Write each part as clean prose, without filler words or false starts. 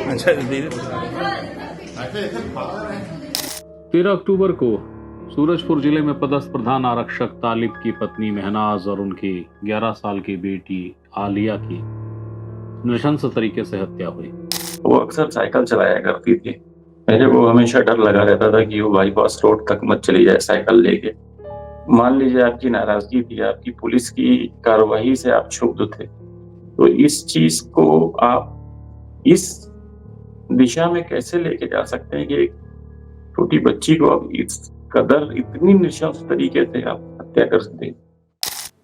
अच्छा, 13 अक्टूबर को सूरजपुर जिले में पदस्थ प्रधान आरक्षक तालिब की पत्नी महनाज और उनकी 11 साल की बेटी आलिया की नृशंस तरीके से हत्या हुई। वो अक्सर साइकिल चलाया करती थी। मेरे को हमेशा डर लगा रहता था कि वो बाईपास रोड तक मत चली जाए साइकिल लेके। मान लीजिए आपकी नाराजगी थी, आपकी पुलिस की कार्रवाई से आप क्षुब्ध थे, तो इस चीज को आप इस दिशा में कैसे लेके जा सकते हैं कि एक छोटी बच्ची को आप इस कदर इतनी नृशंस तरीके से आप हत्या कर सकते हैं।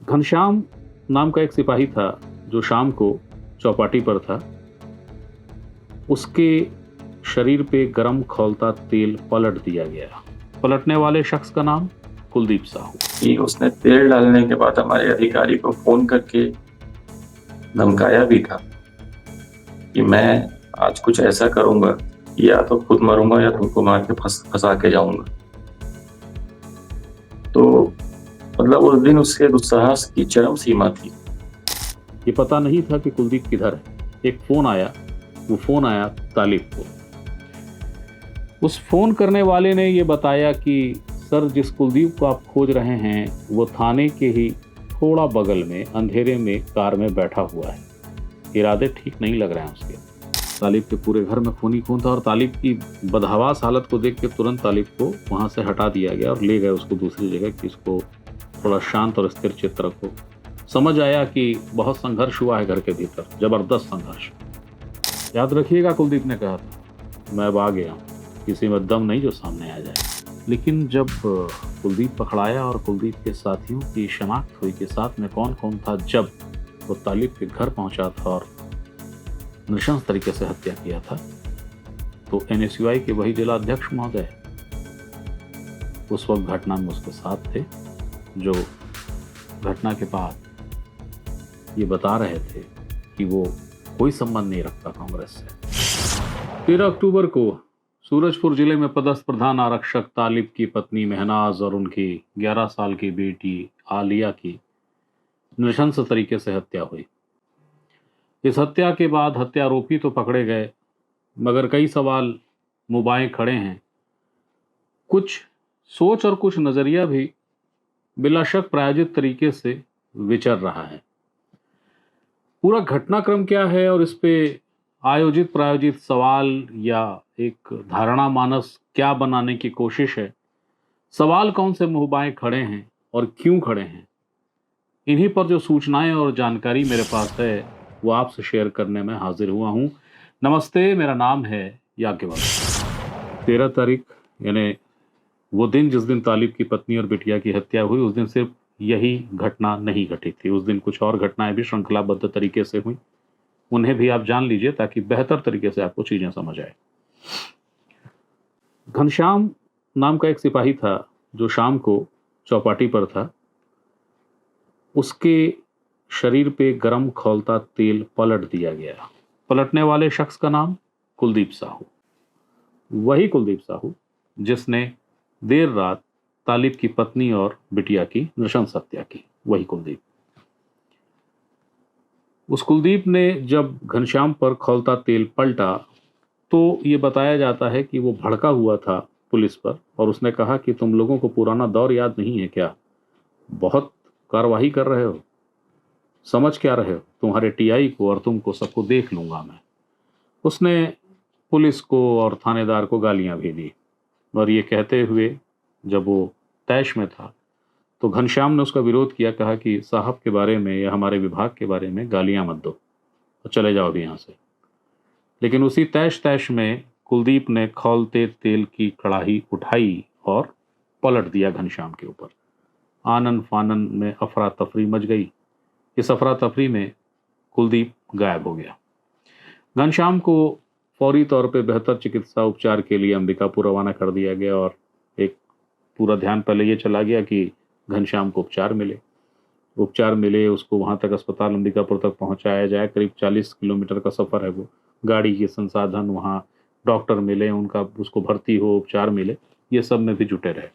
घनश्याम नाम का एक सिपाही था जो शाम को चौपाटी पर था। उसके शरीर पे गरम खौलता तेल पलट दिया गया। पलटने वाले शख्स का नाम कुलदीप साहू। कि उसने तेल डालने के बाद हमारे अधिकारी को फोन करके धमकाया भी था कि मैं आज कुछ ऐसा करूंगा, या तो खुद मरूंगा या तुमको मार के फंसा के जाऊंगा। तो मतलब उस दिन उसके दुस्साहस की चरम सीमा थी। ये पता नहीं था कि कुलदीप किधर है। एक फोन आया, वो फोन आया तालिब को। उस फोन करने वाले ने ये बताया कि सर, जिस कुलदीप को आप खोज रहे हैं वो थाने के ही थोड़ा बगल में अंधेरे में कार में बैठा हुआ है। इरादे ठीक नहीं लग रहे हैं उसके। तालिब के पूरे घर में खूनी खून था और तालिब की बदहवास हालत को देख के तुरंत तालिब को वहां से हटा दिया गया और ले गए उसको दूसरी जगह कि इसको थोड़ा शांत और स्थिर चित्त रखो। समझ आया कि बहुत संघर्ष हुआ है घर के भीतर, जबरदस्त संघर्ष। याद रखिएगा, कुलदीप ने कहा था मैं अब आ गया हूँ, किसी में दम नहीं जो सामने आ जाए। लेकिन जब कुलदीप पकड़ाया और कुलदीप के साथियों की शनाख्त हुई कि साथ में कौन कौन था, जब वो तालिब के घर पहुंचा था और नृशंस तरीके से हत्या किया था, तो NSUI के वही जिला अध्यक्ष महोदय उस वक्त घटना में उसके साथ थे, जो घटना के बाद ये बता रहे थे कि वो कोई संबंध नहीं रखता कांग्रेस से। 13 अक्टूबर को सूरजपुर जिले में पदस्थ प्रधान आरक्षक तालिब की पत्नी महनाज और उनकी 11 साल की बेटी आलिया की नृशंस तरीके से हत्या हुई। इस हत्या के बाद हत्यारोपी तो पकड़े गए, मगर कई सवाल मुबाए खड़े हैं। कुछ सोच और कुछ नजरिया भी बिला शक प्रायोजित तरीके से विचर रहा है। पूरा घटनाक्रम क्या है और इस पे आयोजित प्रायोजित सवाल या एक धारणा मानस क्या बनाने की कोशिश है, सवाल कौन से मुहबाएं खड़े हैं और क्यों खड़े हैं, इन्हीं पर जो सूचनाएं और जानकारी मेरे पास है वो आपसे शेयर करने में हाजिर हुआ हूं। नमस्ते, मेरा नाम है याज्ञवल्क्य। 13 तारीख यानी वो दिन जिस दिन तालिब की पत्नी और बिटिया की हत्या हुई, उस दिन सिर्फ यही घटना नहीं घटी थी। उस दिन कुछ और घटनाएं भी श्रृंखलाबद्ध तरीके से हुई, उन्हें भी आप जान लीजिए ताकि बेहतर तरीके से आपको चीजें समझ आए। घनश्याम नाम का एक सिपाही था जो शाम को चौपाटी पर था। उसके शरीर पे गरम खौलता तेल पलट दिया गया। पलटने वाले शख्स का नाम कुलदीप साहू। वही कुलदीप साहू जिसने देर रात तालिब की पत्नी और बिटिया की नृशंस हत्या की, वही कुलदीप। उस कुलदीप ने जब घनश्याम पर खौलता तेल पलटा तो ये बताया जाता है कि वो भड़का हुआ था पुलिस पर और उसने कहा कि तुम लोगों को पुराना दौर याद नहीं है क्या? बहुत कार्रवाई कर रहे हो, समझ क्या रहे हो? तुम्हारे TI को और तुमको सबको देख लूंगा मैं। उसने पुलिस को और थानेदार को गालियां भी दी और ये कहते हुए जब वो तैश में था तो घनश्याम ने उसका विरोध किया, कहा कि साहब के बारे में या हमारे विभाग के बारे में गालियां मत दो और चले जाओ अभी यहाँ से। लेकिन उसी तैश तैश में कुलदीप ने खौलते तेल की कड़ाही उठाई और पलट दिया घनश्याम के ऊपर। आनन फानन में अफरा तफरी मच गई। इस अफरा तफरी में कुलदीप गायब हो गया। घनश्याम को फौरी तौर पे बेहतर चिकित्सा उपचार के लिए अंबिकापुर रवाना कर दिया गया और एक पूरा ध्यान पहले ये चला गया कि घनश्याम को उपचार मिले, उसको वहाँ तक अस्पताल अंबिकापुर तक पहुँचाया जाए। करीब 40 किलोमीटर का सफ़र है वो। गाड़ी के संसाधन, वहाँ डॉक्टर मिले, उनका उसको भर्ती हो, उपचार मिले, ये सब में भी जुटे रहे।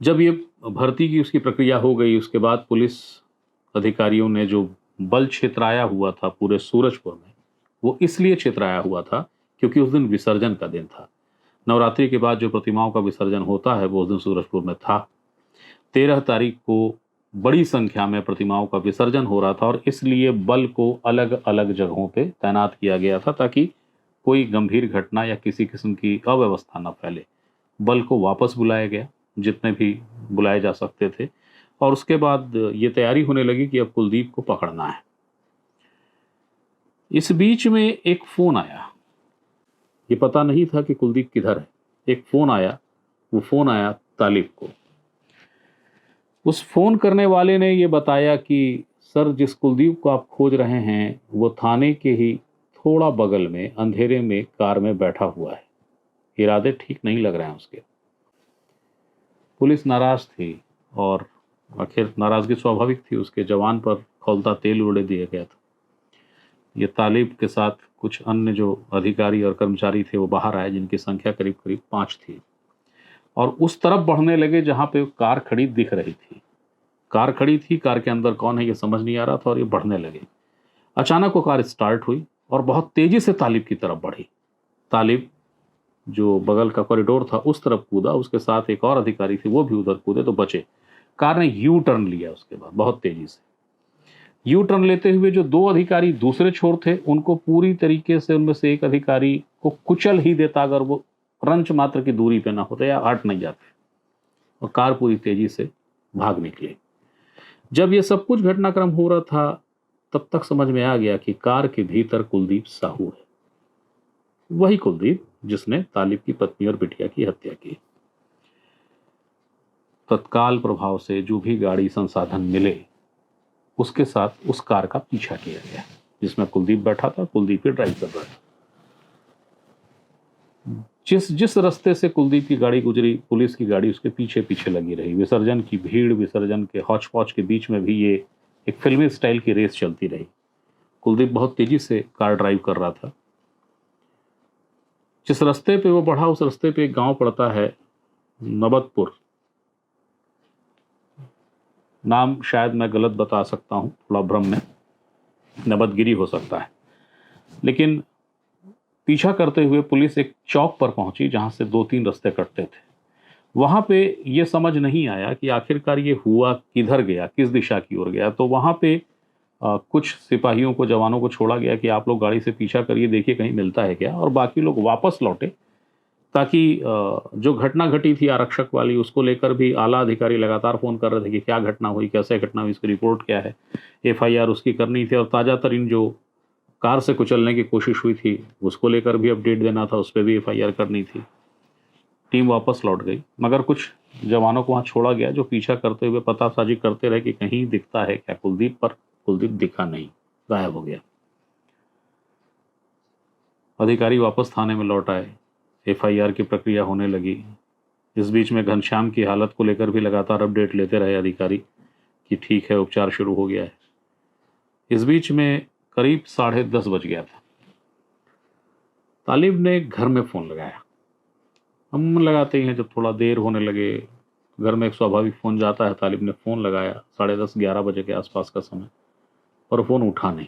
जब ये भर्ती की उसकी प्रक्रिया हो गई, उसके बाद पुलिस अधिकारियों ने जो बल छितराया हुआ था पूरे सूरजपुर में, वो इसलिए छितराया हुआ था क्योंकि उस दिन विसर्जन का दिन था। नवरात्रि के बाद जो प्रतिमाओं का विसर्जन होता है वो उस दिन सूरजपुर में था। 13 तारीख को बड़ी संख्या में प्रतिमाओं का विसर्जन हो रहा था और इसलिए बल को अलग अलग जगहों पे तैनात किया गया था ताकि कोई गंभीर घटना या किसी किस्म की अव्यवस्था न फैले। बल को वापस बुलाया गया, जितने भी बुलाए जा सकते थे, और उसके बाद ये तैयारी होने लगी कि अब कुलदीप को पकड़ना है। इस बीच में एक फोन आया। ये पता नहीं था कि कुलदीप किधर है। एक फोन आया, वो फोन आया तालिब को। उस फोन करने वाले ने ये बताया कि सर, जिस कुलदीप को आप खोज रहे हैं वो थाने के ही थोड़ा बगल में अंधेरे में कार में बैठा हुआ है। इरादे ठीक नहीं लग रहे हैं उसके। पुलिस नाराज थी और आखिर नाराजगी स्वाभाविक थी, उसके जवान पर खौलता तेल उड़े दिया गया था। ये तालिब के साथ कुछ अन्य जो अधिकारी और कर्मचारी थे वो बाहर आए, जिनकी संख्या करीब करीब 5 थी, और उस तरफ बढ़ने लगे जहां पे कार खड़ी दिख रही थी। कार खड़ी थी, कार के अंदर कौन है ये समझ नहीं आ रहा था और ये बढ़ने लगे। अचानक वो कार स्टार्ट हुई और बहुत तेजी से तालिब की तरफ बढ़ी। तालिब जो बगल का कॉरिडोर था उस तरफ कूदा, उसके साथ एक और अधिकारी थे, वो भी उधर कूदे तो बचे। कार ने यू टर्न लिया उसके बाद बहुत तेजी से। यू टर्न लेते हुए जो 2 अधिकारी दूसरे छोर थे, उनको पूरी तरीके से उनमें से एक अधिकारी को कुचल ही देता अगर वो रंच मात्र की दूरी पे ना होते या हट नहीं जाते, और कार पूरी तेजी से भाग निकली। जब ये सब कुछ घटनाक्रम हो रहा था तब तक समझ में आ गया कि कार के भीतर कुलदीप साहू है, वही कुलदीप जिसने तालिब की पत्नी और बिटिया की हत्या की। तत्काल प्रभाव से जो भी गाड़ी संसाधन मिले उसके साथ उस कार का पीछा किया गया जिसमें कुलदीप बैठा था। कुलदीप ही ड्राइव कर रहा था। जिस रास्ते से कुलदीप की गाड़ी गुजरी, पुलिस की गाड़ी उसके पीछे पीछे लगी रही। विसर्जन की भीड़, विसर्जन के हौच पौच के बीच में भी ये एक फिल्मी स्टाइल की रेस चलती रही। कुलदीप बहुत तेजी से कार ड्राइव कर रहा था। जिस रास्ते पे वो बढ़ा उस रास्ते पे एक गांव पड़ता है नबतपुर। नाम शायद मैं गलत बता सकता हूं, थोड़ा भ्रम में नबतगिरी हो सकता है। लेकिन पीछा करते हुए पुलिस एक चौक पर पहुंची जहां से 2-3 रास्ते कटते थे। वहां पे ये समझ नहीं आया कि आखिरकार ये हुआ किधर गया, किस दिशा की ओर गया। तो वहां पे कुछ सिपाहियों को, जवानों को छोड़ा गया कि आप लोग गाड़ी से पीछा करिए, देखिए कहीं मिलता है क्या, और बाकी लोग वापस लौटे ताकि जो घटना घटी थी आरक्षक वाली, उसको लेकर भी आला अधिकारी लगातार फ़ोन कर रहे थे कि क्या घटना हुई, कैसे घटना हुई, इसकी रिपोर्ट क्या है, एफआईआर उसकी करनी थी, और ताज़ा तरीन जो कार से कुचलने की कोशिश हुई थी उसको लेकर भी अपडेट देना था, उस पर भी एफआईआर करनी थी। टीम वापस लौट गई, मगर कुछ जवानों को वहाँ छोड़ा गया जो पीछा करते हुए पतासाजी करते रहे कि कहीं दिखता है क्या कुलदीप, पर कुलदीप दिखा नहीं, गायब हो गया। अधिकारी वापस थाने में लौट आए, एफआईआर की प्रक्रिया होने लगी। इस बीच में घनश्याम की हालत को लेकर भी लगातार अपडेट लेते रहे अधिकारी कि ठीक है, उपचार शुरू हो गया है। इस बीच में करीब 10:30 बज गया था। तालिब ने घर में फ़ोन लगाया। हम लगाते ही हैं जब थोड़ा देर होने लगे, घर में एक स्वाभाविक फ़ोन जाता है। तालिब ने फ़ोन लगाया 10:30-11 बजे के आसपास का समय, और फ़ोन उठा नहीं।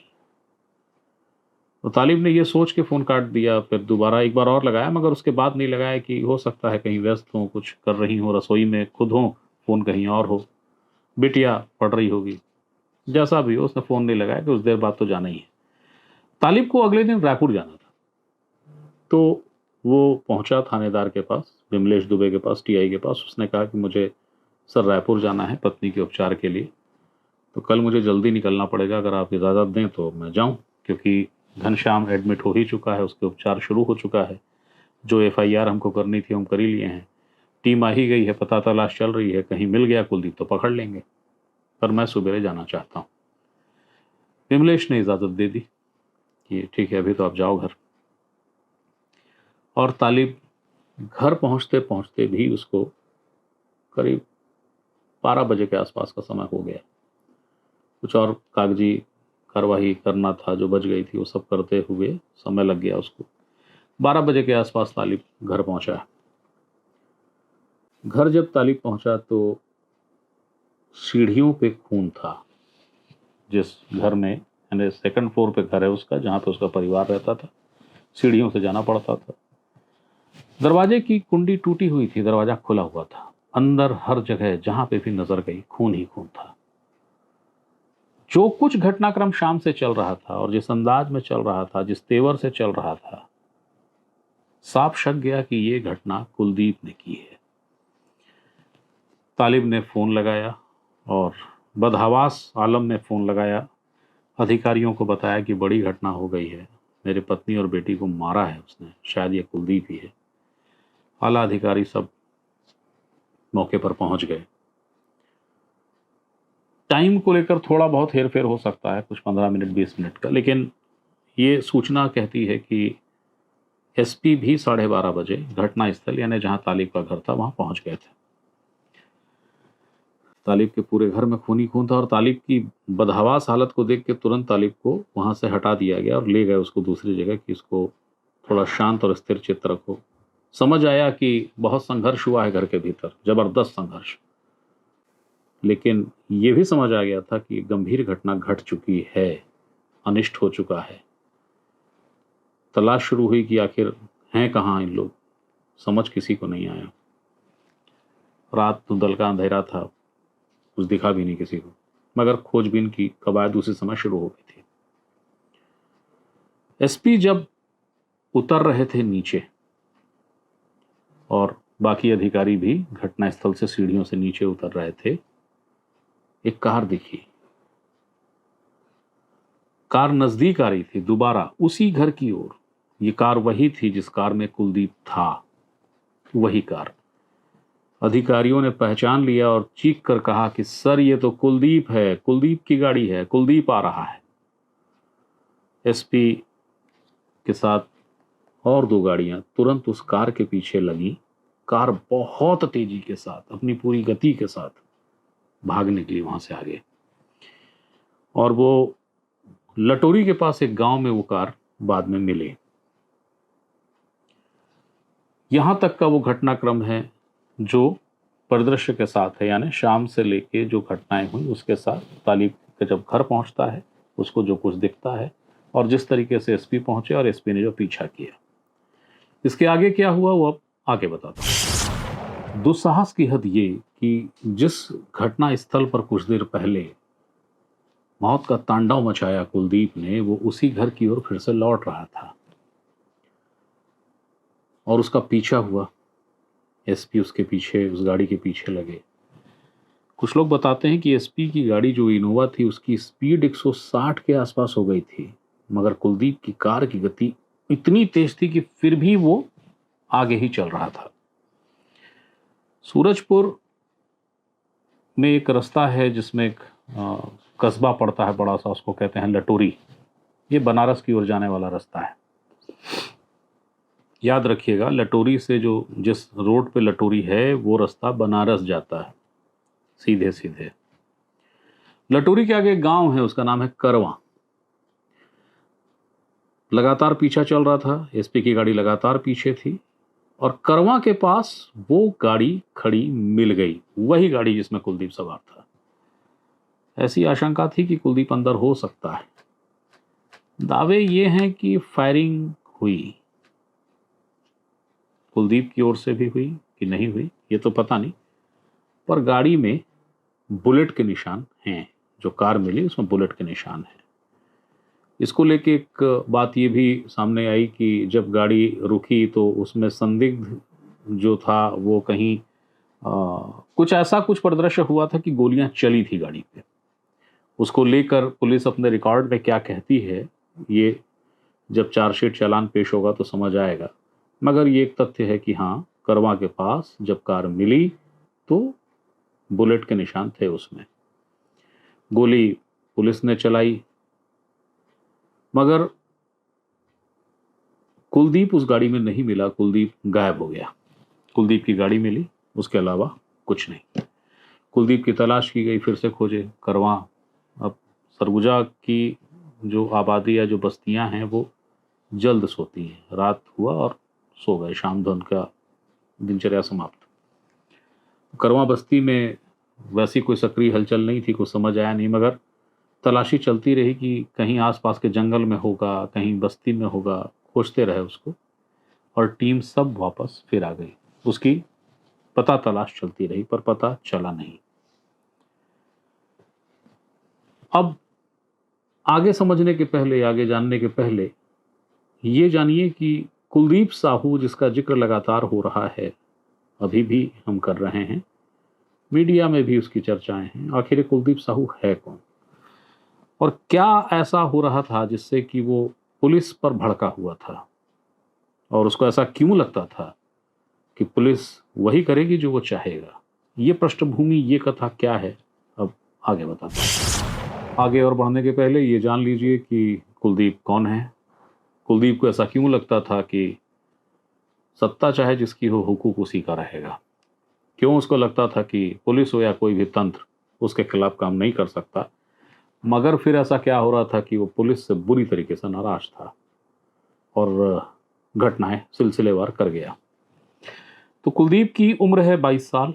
तो तालिब ने ये सोच के फ़ोन काट दिया। फिर दोबारा एक बार और लगाया, मगर उसके बाद नहीं लगाया कि हो सकता है कहीं व्यस्त हों, कुछ कर रही हों, रसोई में खुद हों, फ़ोन कहीं और हो, बिटिया पढ़ रही होगी, जैसा भी हो, उसने फ़ोन नहीं लगाया कि उस देर बाद तो जाना ही है। तालिब को अगले दिन रायपुर जाना था, तो वो पहुंचा थानेदार के पास, विमलेश दुबे के पास, टीआई के पास। उसने कहा कि मुझे सर रायपुर जाना है पत्नी के उपचार के लिए, तो कल मुझे जल्दी निकलना पड़ेगा, अगर आप इजाज़त दें तो मैं जाऊं, क्योंकि घनश्याम एडमिट हो ही चुका है, उसके उपचार शुरू हो चुका है, जो एफआईआर हमको करनी थी हम कर ही लिए हैं, टीम आ ही गई है, पता तलाश चल रही है, कहीं मिल गया कुलदीप तो पकड़ लेंगे, पर मैं सुबेरे जाना चाहता हूँ। विमलेश ने इजाज़त दे दी कि ठीक है, अभी तो आप जाओ घर। और तालिब घर पहुंचते पहुंचते भी उसको करीब 12 बजे के आसपास का समय हो गया। कुछ और कागजी कार्रवाई करना था जो बच गई थी, वो सब करते हुए समय लग गया उसको। 12 बजे के आसपास तालिब घर पहुंचा। घर जब तालिब पहुंचा तो सीढ़ियों पे खून था। जिस घर में, यानी सेकंड फ्लोर पे घर है उसका, जहाँ पे उसका परिवार रहता था, सीढ़ियों से जाना पड़ता था। दरवाजे की कुंडी टूटी हुई थी, दरवाजा खुला हुआ था। अंदर हर जगह जहां पे भी नजर गई खून ही खून था। जो कुछ घटनाक्रम शाम से चल रहा था और जिस अंदाज में चल रहा था, जिस तेवर से चल रहा था, साफ शक गया कि ये घटना कुलदीप ने की है। तालिब ने फोन लगाया और बदहवास आलम ने फोन लगाया, अधिकारियों को बताया कि बड़ी घटना हो गई है, मेरे पत्नी और बेटी को मारा है उसने, शायद ये कुलदीप ही है। आला अधिकारी सब मौके पर पहुंच गए। टाइम को लेकर थोड़ा बहुत हेरफेर हो सकता है, कुछ 15 मिनट 20 मिनट का, लेकिन ये सूचना कहती है कि एसपी भी 12:30 बजे घटनास्थल यानी जहां तालिब का घर था वहां पहुंच गए थे। तालिब के पूरे घर में खून ही खून था और तालिब की बदहवास हालत को देख के तुरंत तालिब को वहां से हटा दिया गया और ले गए उसको दूसरी जगह कि इसको थोड़ा शांत और स्थिर चित्त रखो। समझ आया कि बहुत संघर्ष हुआ है घर के भीतर, जबरदस्त संघर्ष, लेकिन यह भी समझ आ गया था कि गंभीर घटना घट चुकी है, अनिष्ट हो चुका है। तलाश शुरू हुई कि आखिर हैं कहाँ इन लोग, समझ किसी को नहीं आया। रात धुंधल का अंधेरा था, कुछ दिखा भी नहीं किसी को, मगर खोजबीन की कवायद उसी समय शुरू हो गई थी। एसपी जब उतर रहे थे नीचे और बाकी अधिकारी भी घटनास्थल से सीढ़ियों से नीचे उतर रहे थे, एक कार दिखी। कार नजदीक आ रही थी, दोबारा उसी घर की ओर। ये कार वही थी जिस कार में कुलदीप था, वही कार। अधिकारियों ने पहचान लिया और चीख कर कहा कि सर ये तो कुलदीप है, कुलदीप की गाड़ी है, कुलदीप आ रहा है। एसपी के साथ और 2 गाड़ियां तुरंत उस कार के पीछे लगी। कार बहुत तेजी के साथ, अपनी पूरी गति के साथ भाग निकली वहां से आगे, और वो लटोरी के पास एक गांव में वो कार बाद में मिली। यहां तक का वो घटनाक्रम है जो परिदृश्य के साथ है, यानी शाम से लेके जो घटनाएं हुई उसके साथ तालिब के जब घर पहुंचता है उसको जो कुछ दिखता है और जिस तरीके से एसपी पहुंचे और एसपी ने जो पीछा किया। इसके आगे क्या हुआ वो अब आगे बताता हूं। दुस्साहस की हद ये कि जिस घटना स्थल पर कुछ देर पहले मौत का तांडव मचाया कुलदीप ने, वो उसी घर की ओर फिर से लौट रहा था और उसका पीछा हुआ। एसपी उसके पीछे, उस गाड़ी के पीछे लगे। कुछ लोग बताते हैं कि एसपी की गाड़ी जो इनोवा थी उसकी स्पीड 160 के आसपास हो गई थी, मगर कुलदीप की कार की गति इतनी तेज थी कि फिर भी वो आगे ही चल रहा था। सूरजपुर में एक रास्ता है जिसमें एक कस्बा पड़ता है बड़ा सा, उसको कहते हैं लटोरी। ये बनारस की ओर जाने वाला रास्ता है। याद रखिएगा, लटोरी से जो जिस रोड पे लटोरी है वो रास्ता बनारस जाता है सीधे सीधे। लटोरी के आगे एक गांव है, उसका नाम है करवा। लगातार पीछा चल रहा था, एसपी की गाड़ी लगातार पीछे थी और करवा के पास वो गाड़ी खड़ी मिल गई, वही गाड़ी जिसमें कुलदीप सवार था। ऐसी आशंका थी कि कुलदीप अंदर हो सकता है। दावे ये हैं कि फायरिंग हुई, कुलदीप की ओर से भी हुई कि नहीं हुई ये तो पता नहीं, पर गाड़ी में बुलेट के निशान हैं। जो कार मिली उसमें बुलेट के निशान हैं। इसको लेके एक बात ये भी सामने आई कि जब गाड़ी रुकी तो उसमें संदिग्ध जो था वो कहीं कुछ ऐसा कुछ परिदृश्य हुआ था कि गोलियां चली थी गाड़ी पे। उसको लेकर पुलिस अपने रिकॉर्ड में क्या कहती है ये जब चार्जशीट चालान पेश होगा तो समझ आएगा, मगर ये एक तथ्य है कि हाँ, करवा के पास जब कार मिली तो बुलेट के निशान थे उसमें। गोली पुलिस ने चलाई, मगर कुलदीप उस गाड़ी में नहीं मिला, कुलदीप गायब हो गया। कुलदीप की गाड़ी मिली, उसके अलावा कुछ नहीं। कुलदीप की तलाश की गई, फिर से खोजे करवा। अब सरगुजा की जो आबादी या जो बस्तियां हैं वो जल्द सोती हैं। रात हुआ और सो गए, शाम धुन का दिनचर्या समाप्त। करवा बस्ती में वैसी कोई सक्रिय हलचल नहीं थी, कुछ समझ आया नहीं, मगर तलाशी चलती रही कि कहीं आसपास के जंगल में होगा, कहीं बस्ती में होगा, खोजते रहे उसको, और टीम सब वापस फिर आ गई। उसकी पता तलाश चलती रही पर पता चला नहीं। अब आगे समझने के पहले, आगे जानने के पहले ये जानिए कि कुलदीप साहू, जिसका जिक्र लगातार हो रहा है, अभी भी हम कर रहे हैं, मीडिया में भी उसकी चर्चाएं हैं, आखिर कुलदीप साहू है कौन और क्या ऐसा हो रहा था जिससे कि वो पुलिस पर भड़का हुआ था, और उसको ऐसा क्यों लगता था कि पुलिस वही करेगी जो वो चाहेगा। ये पृष्ठभूमि, ये कथा क्या है, अब आगे बताते हैं। आगे और बढ़ने के पहले ये जान लीजिए कि कुलदीप कौन है। कुलदीप को ऐसा क्यों लगता था कि सत्ता चाहे जिसकी हो, हुकूक उसी का रहेगा। क्यों उसको लगता था कि पुलिस हो या कोई भी तंत्र उसके खिलाफ काम नहीं कर सकता, मगर फिर ऐसा क्या हो रहा था कि वो पुलिस से बुरी तरीके से नाराज था और घटनाएं सिलसिलेवार कर गया। तो कुलदीप की उम्र है 22 साल।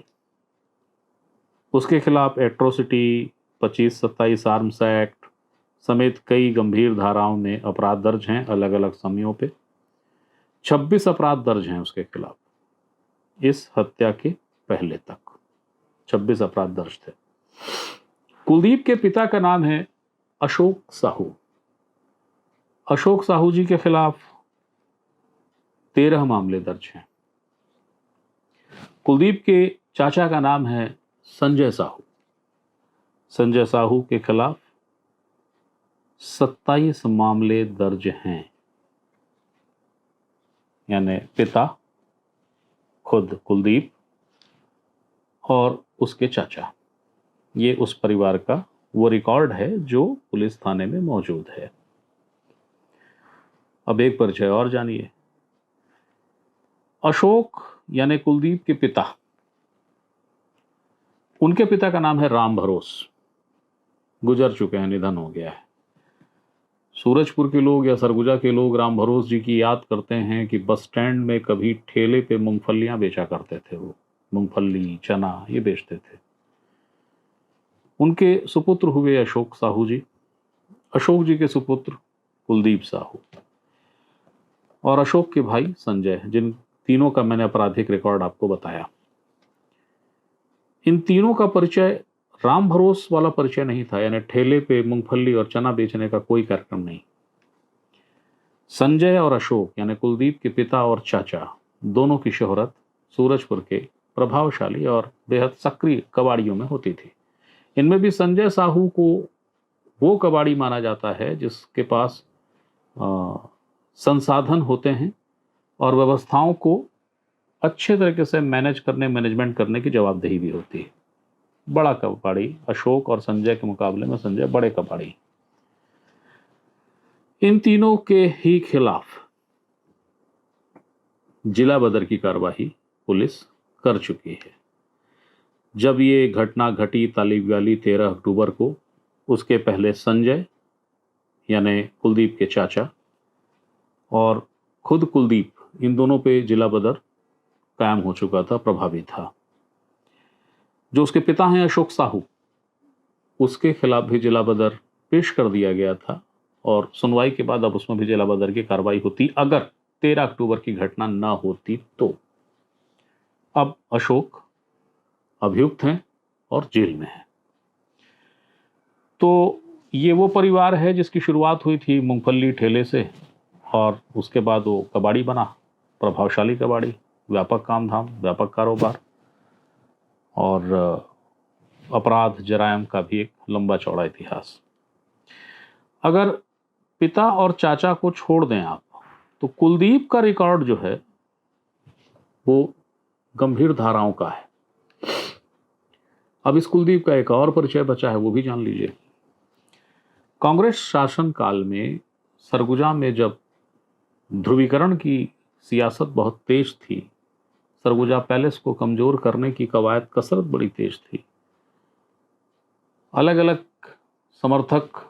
उसके खिलाफ एट्रोसिटी, 25-27 आर्म्स एक्ट समेत कई गंभीर धाराओं में अपराध दर्ज हैं अलग अलग समयों पे। 26 अपराध दर्ज हैं उसके खिलाफ। इस हत्या के पहले तक 26 अपराध दर्ज थे। कुलदीप के पिता का नाम है अशोक साहू। अशोक साहू जी के खिलाफ 13 मामले दर्ज हैं। कुलदीप के चाचा का नाम है संजय साहू। संजय साहू के खिलाफ 27 मामले दर्ज हैं। यानी पिता, खुद कुलदीप और उसके चाचा, ये उस परिवार का वो रिकॉर्ड है जो पुलिस थाने में मौजूद है। अब एक परिचय और जानिए। अशोक यानी कुलदीप के पिता, उनके पिता का नाम है राम भरोस। गुजर चुके हैं, निधन हो गया है। सूरजपुर के लोग या सरगुजा के लोग राम भरोस जी की याद करते हैं कि बस स्टैंड में कभी ठेले पे मूंगफलियां बेचा करते थे। वो मूंगफली, चना ये बेचते थे। उनके सुपुत्र हुए अशोक साहू जी। अशोक जी के सुपुत्र कुलदीप साहू और अशोक के भाई संजय, जिन तीनों का मैंने आपराधिक रिकॉर्ड आपको बताया। इन तीनों का परिचय राम भरोस वाला परिचय नहीं था, यानी ठेले पे मूंगफली और चना बेचने का कोई कार्यक्रम नहीं। संजय और अशोक यानी कुलदीप के पिता और चाचा, दोनों की शोहरत सूरजपुर के प्रभावशाली और बेहद सक्रिय कबाड़ियों में होती थी। इनमें भी संजय साहू को वो कबाड़ी माना जाता है जिसके पास संसाधन होते हैं और व्यवस्थाओं को अच्छे तरीके से मैनेजमेंट करने की जवाबदेही भी होती है। बड़ा कबाड़ी अशोक और संजय के मुकाबले में संजय बड़े कबाड़ी। इन तीनों के ही खिलाफ जिला बदर की कार्रवाई पुलिस कर चुकी है। जब ये घटना घटी तालिब वाली 13 अक्टूबर को, उसके पहले संजय यानी कुलदीप के चाचा और खुद कुलदीप, इन दोनों पे जिला बदर कायम हो चुका था, प्रभावी था। जो उसके पिता हैं अशोक साहू, उसके खिलाफ भी जिला बदर पेश कर दिया गया था और सुनवाई के बाद अब उसमें भी जिला बदर की कार्रवाई होती अगर 13 अक्टूबर की घटना ना होती तो। अब अशोक अभियुक्त हैं और जेल में हैं। तो ये वो परिवार है जिसकी शुरुआत हुई थी मूंगफली ठेले से और उसके बाद वो कबाड़ी बना, प्रभावशाली कबाड़ी, व्यापक काम धाम, व्यापक कारोबार और अपराध जरायम का भी एक लंबा चौड़ा इतिहास। अगर पिता और चाचा को छोड़ दें आप, तो कुलदीप का रिकॉर्ड जो है वो गंभीर धाराओं का है। अब इस कुलदीप का एक और परिचय बचा है, वो भी जान लीजिए। कांग्रेस शासन काल में सरगुजा में जब ध्रुवीकरण की सियासत बहुत तेज थी, सरगुजा पैलेस को कमजोर करने की कवायद कसरत बड़ी तेज थी। अलग अलग समर्थक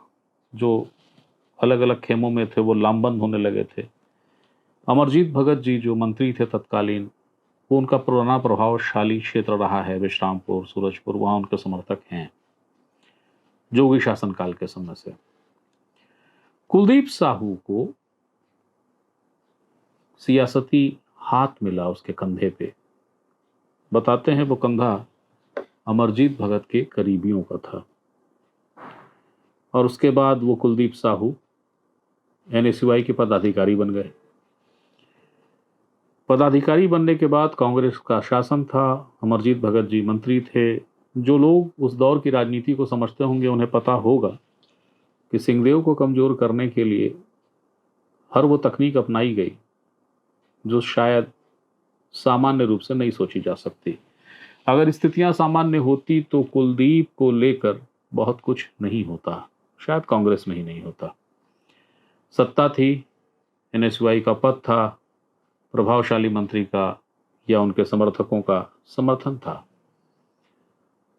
जो अलग अलग खेमों में थे वो लामबंद होने लगे थे। अमरजीत भगत जी जो मंत्री थे तत्कालीन, वो उनका पुराना प्रभावशाली क्षेत्र रहा है, विश्रामपुर, सूरजपुर, वहाँ उनके समर्थक हैं जोगी शासनकाल के समय से। कुलदीप साहू को सियासती हाथ मिला उसके कंधे पे। बताते हैं वो कंधा अमरजीत भगत के करीबियों का था, और उसके बाद वो कुलदीप साहू एनएसयूआई के पदाधिकारी बन गए। पदाधिकारी बनने के बाद कांग्रेस का शासन था, अमरजीत भगत जी मंत्री थे। जो लोग उस दौर की राजनीति को समझते होंगे उन्हें पता होगा कि सिंहदेव को कमजोर करने के लिए हर वो तकनीक अपनाई गई जो शायद सामान्य रूप से नहीं सोची जा सकती। अगर स्थितियां सामान्य होती तो कुलदीप को लेकर बहुत कुछ नहीं होता, शायद कांग्रेस में ही नहीं होता। सत्ता थी, एनएसयूआई का पद था, प्रभावशाली मंत्री का या उनके समर्थकों का समर्थन था,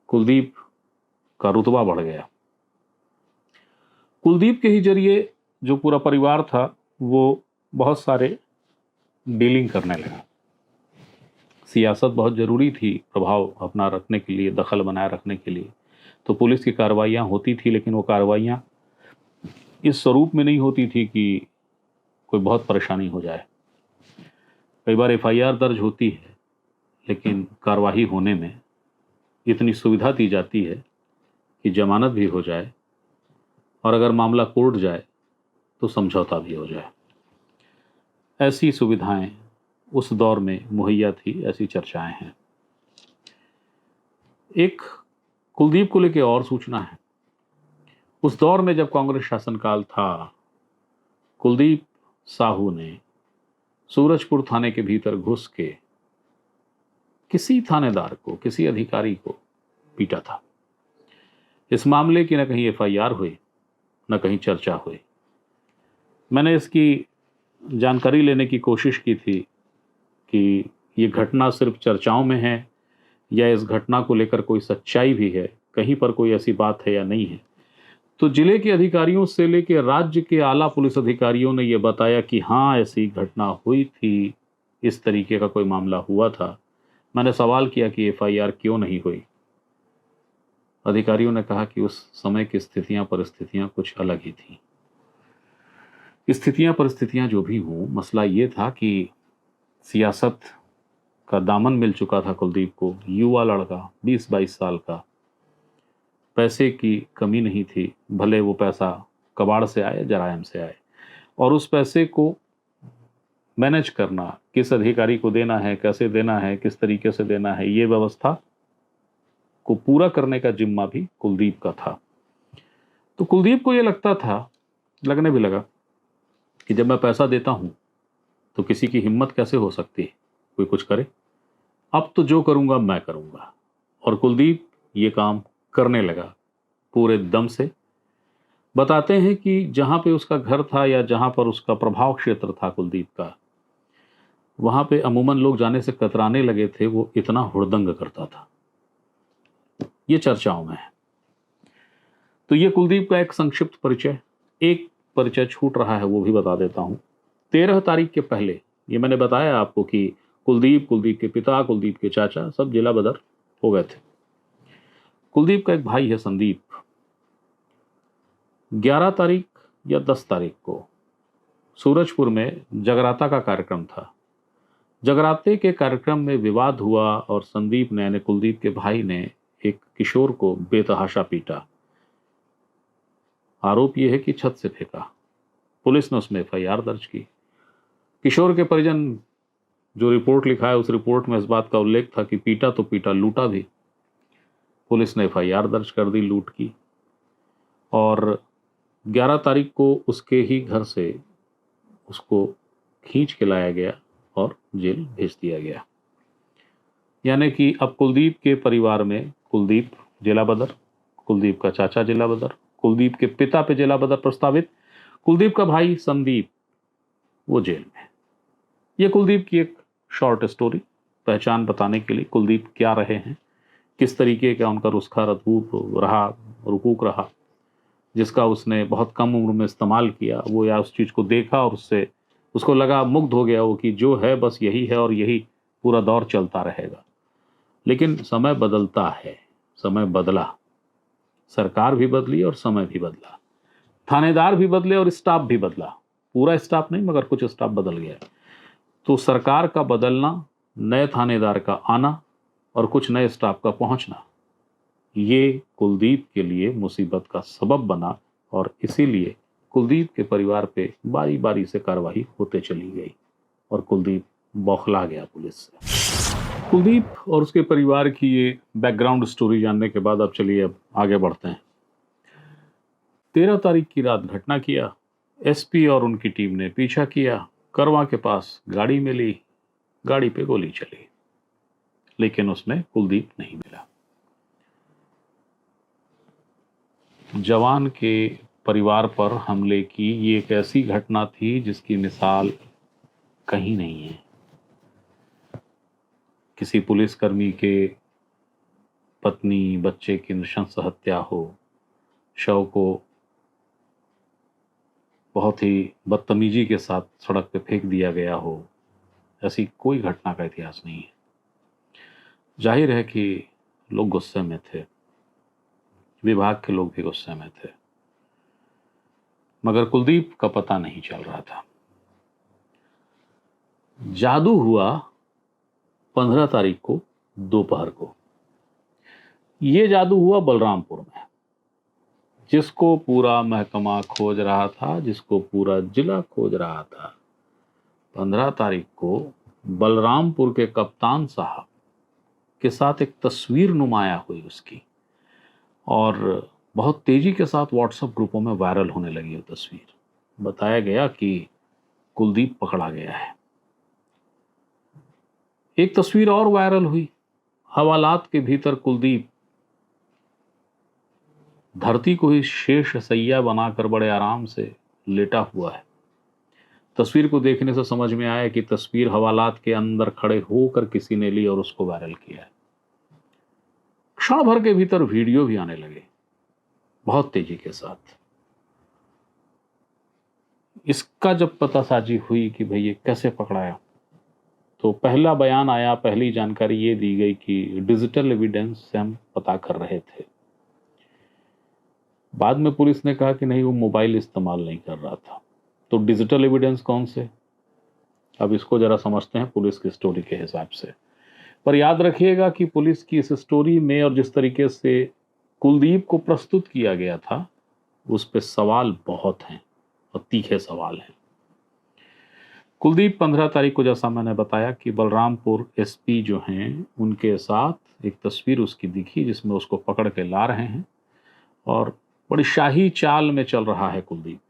कुलदीप का रुतबा बढ़ गया। कुलदीप के ही जरिए जो पूरा परिवार था वो बहुत सारे डीलिंग करने लगा। सियासत बहुत ज़रूरी थी प्रभाव अपना रखने के लिए, दखल बनाए रखने के लिए। तो पुलिस की कार्रवाइयाँ होती थी, लेकिन वो कार्रवाइयाँ इस स्वरूप में नहीं होती थी कि कोई बहुत परेशानी हो जाए। कई बार एफआईआर दर्ज होती है, लेकिन कार्रवाई होने में इतनी सुविधा दी जाती है कि जमानत भी हो जाए, और अगर मामला कोर्ट जाए तो समझौता भी हो जाए। ऐसी सुविधाएं उस दौर में मुहैया थी, ऐसी चर्चाएं हैं। एक कुलदीप को लेकर और सूचना है। उस दौर में जब कांग्रेस शासनकाल था, कुलदीप साहू ने सूरजपुर थाने के भीतर घुस के किसी थानेदार को, किसी अधिकारी को पीटा था। इस मामले की न कहीं एफआईआर हुई, न कहीं चर्चा हुई। मैंने इसकी जानकारी लेने की कोशिश की थी कि ये घटना सिर्फ चर्चाओं में है या इस घटना को लेकर कोई सच्चाई भी है, कहीं पर कोई ऐसी बात है या नहीं है। तो जिले के अधिकारियों से लेकर राज्य के आला पुलिस अधिकारियों ने यह बताया कि हाँ, ऐसी घटना हुई थी, इस तरीके का कोई मामला हुआ था। मैंने सवाल किया कि एफआईआर क्यों नहीं हुई। अधिकारियों ने कहा कि उस समय की स्थितियां परिस्थितियां कुछ अलग ही थी। स्थितियां परिस्थितियां जो भी हों, मसला ये था कि सियासत का दामन मिल चुका था कुलदीप को। युवा लड़का, 20-22 साल का, पैसे की कमी नहीं थी, भले वो पैसा कबाड़ से आए, जरायम से आए, और उस पैसे को मैनेज करना, किस अधिकारी को देना है, कैसे देना है, किस तरीके से देना है, ये व्यवस्था को पूरा करने का जिम्मा भी कुलदीप का था। तो कुलदीप को ये लगता था, लगने भी लगा, कि जब मैं पैसा देता हूं तो किसी की हिम्मत कैसे हो सकती है कोई कुछ करे। अब तो जो करूंगा मैं करूंगा। और कुलदीप ये काम करने लगा पूरे दम से। बताते हैं कि जहां पे उसका घर था या जहां पर उसका प्रभाव क्षेत्र था कुलदीप का, वहां पे अमूमन लोग जाने से कतराने लगे थे, वो इतना हुड़दंग करता था। ये चर्चाओं में है। तो ये कुलदीप का एक संक्षिप्त परिचय। एक परिचय छूट रहा है, वो भी बता देता हूं। 13 तारीख के पहले, ये मैंने बताया आपको कि कुलदीप, कुलदीप के पिता, कुलदीप के चाचा सब जिला बदर हो गए थे। कुलदीप का एक भाई है संदीप। 11 तारीख या 10 तारीख को सूरजपुर में जगराता का कार्यक्रम था। जगराते के कार्यक्रम में विवाद हुआ और संदीप ने, यानी कुलदीप के भाई ने, एक किशोर को बेतहाशा पीटा। आरोप यह है कि छत से फेंका। पुलिस ने उसमें एफआईआर दर्ज की। किशोर के परिजन जो रिपोर्ट लिखा है, उस रिपोर्ट में इस बात का उल्लेख था कि पीटा तो पीटा, लूटा भी। पुलिस ने एफआईआर दर्ज कर दी लूट की, और 11 तारीख को उसके ही घर से उसको खींच के लाया गया और जेल भेज दिया गया। यानी कि अब कुलदीप के परिवार में कुलदीप जिला बदर, कुलदीप का चाचा जिला बदर, कुलदीप के पिता पे जिला बदर प्रस्तावित, कुलदीप का भाई संदीप वो जेल में। ये कुलदीप की एक शॉर्ट स्टोरी, पहचान बताने के लिए कुलदीप क्या रहे हैं, किस तरीके का उनका रुस्खा रुकूक रहा, जिसका उसने बहुत कम उम्र में इस्तेमाल किया, वो या उस चीज़ को देखा और उससे उसको लगा, मुग्ध हो गया वो कि जो है बस यही है और यही पूरा दौर चलता रहेगा। लेकिन समय बदलता है, समय बदला, सरकार भी बदली और समय भी बदला, थानेदार भी बदले और स्टाफ भी बदला। पूरा स्टाफ नहीं मगर कुछ स्टाफ बदल गया। तो सरकार का बदलना, नए थानेदार का आना और कुछ नए स्टाफ का पहुंचना, ये कुलदीप के लिए मुसीबत का सबब बना और इसीलिए कुलदीप के परिवार पे बारी बारी से कार्रवाई होते चली गई और कुलदीप बौखला गया पुलिस से। कुलदीप और उसके परिवार की ये बैकग्राउंड स्टोरी जानने के बाद अब चलिए अब आगे बढ़ते हैं। 13 तारीख की रात घटना किया। एसपी और उनकी टीम ने पीछा किया, करवा के पास गाड़ी मिली, गाड़ी पे गोली चली, लेकिन उसमें कुलदीप नहीं मिला। जवान के परिवार पर हमले की ये एक ऐसी घटना थी जिसकी मिसाल कहीं नहीं है। किसी पुलिसकर्मी के पत्नी बच्चे की नृशंस हत्या हो, शव को बहुत ही बदतमीजी के साथ सड़क पे फेंक दिया गया हो, ऐसी कोई घटना का इतिहास नहीं है। जाहिर है कि लोग गुस्से में थे, विभाग के लोग भी गुस्से में थे, मगर कुलदीप का पता नहीं चल रहा था। जादू हुआ 15 तारीख को दोपहर को। ये जादू हुआ बलरामपुर में, जिसको पूरा महकमा खोज रहा था, जिसको पूरा जिला खोज रहा था। 15 तारीख को बलरामपुर के कप्तान साहब के साथ एक तस्वीर नुमाया हुई उसकी, और बहुत तेजी के साथ व्हाट्सएप ग्रुपों में वायरल होने लगी वो तस्वीर। बताया गया कि कुलदीप पकड़ा गया है। एक तस्वीर और वायरल हुई, हवालात के भीतर कुलदीप धरती को ही शेष सैया बनाकर बड़े आराम से लेटा हुआ है। तस्वीर को देखने से समझ में आया कि तस्वीर हवालात के अंदर खड़े होकर किसी ने ली और उसको वायरल किया है। क्षण भर के भीतर वीडियो भी आने लगे बहुत तेजी के साथ। इसका जब पतासाजी हुई कि भाई ये कैसे पकड़ाया, तो पहला बयान आया, पहली जानकारी ये दी गई कि डिजिटल एविडेंस से हम पता कर रहे थे। बाद में पुलिस ने कहा कि नहीं, वो मोबाइल इस्तेमाल नहीं कर रहा था। तो डिजिटल एविडेंस कौन से? अब इसको जरा समझते हैं पुलिस की स्टोरी के हिसाब से। पर याद रखिएगा कि पुलिस की इस स्टोरी में और जिस तरीके से कुलदीप को प्रस्तुत किया गया था, उस पे सवाल बहुत हैं और तीखे सवाल हैं। कुलदीप 15 तारीख को, जैसा मैंने बताया, कि बलरामपुर एसपी जो हैं उनके साथ एक तस्वीर उसकी दिखी जिसमें उसको पकड़ के ला रहे हैं और बड़ी शाही चाल में चल रहा है कुलदीप।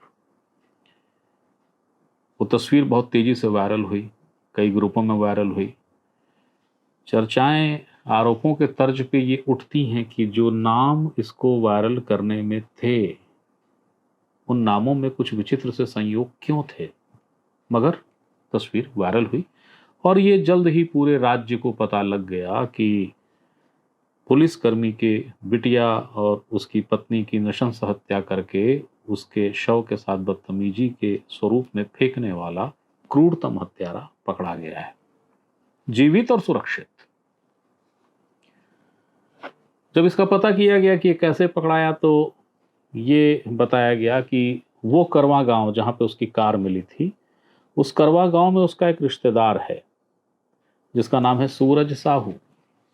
वो तस्वीर बहुत तेजी से वायरल हुई, कई ग्रुपों में वायरल हुई। चर्चाएं आरोपों के तर्ज पे ये उठती हैं कि जो नाम इसको वायरल करने में थे, उन नामों में कुछ विचित्र से संयोग क्यों थे, मगर तस्वीर वायरल हुई और ये जल्द ही पूरे राज्य को पता लग गया कि पुलिसकर्मी के बिटिया और उसकी पत्नी की नृशंस हत्या करके उसके शव के साथ बदतमीजी के स्वरूप में फेंकने वाला क्रूरतम हत्यारा पकड़ा गया है, जीवित और सुरक्षित। जब इसका पता किया गया कि कैसे पकड़ाया, तो ये बताया गया कि वो करवा गांव जहां पे उसकी कार मिली थी, उस करवा गांव में उसका एक रिश्तेदार है जिसका नाम है सूरज साहू।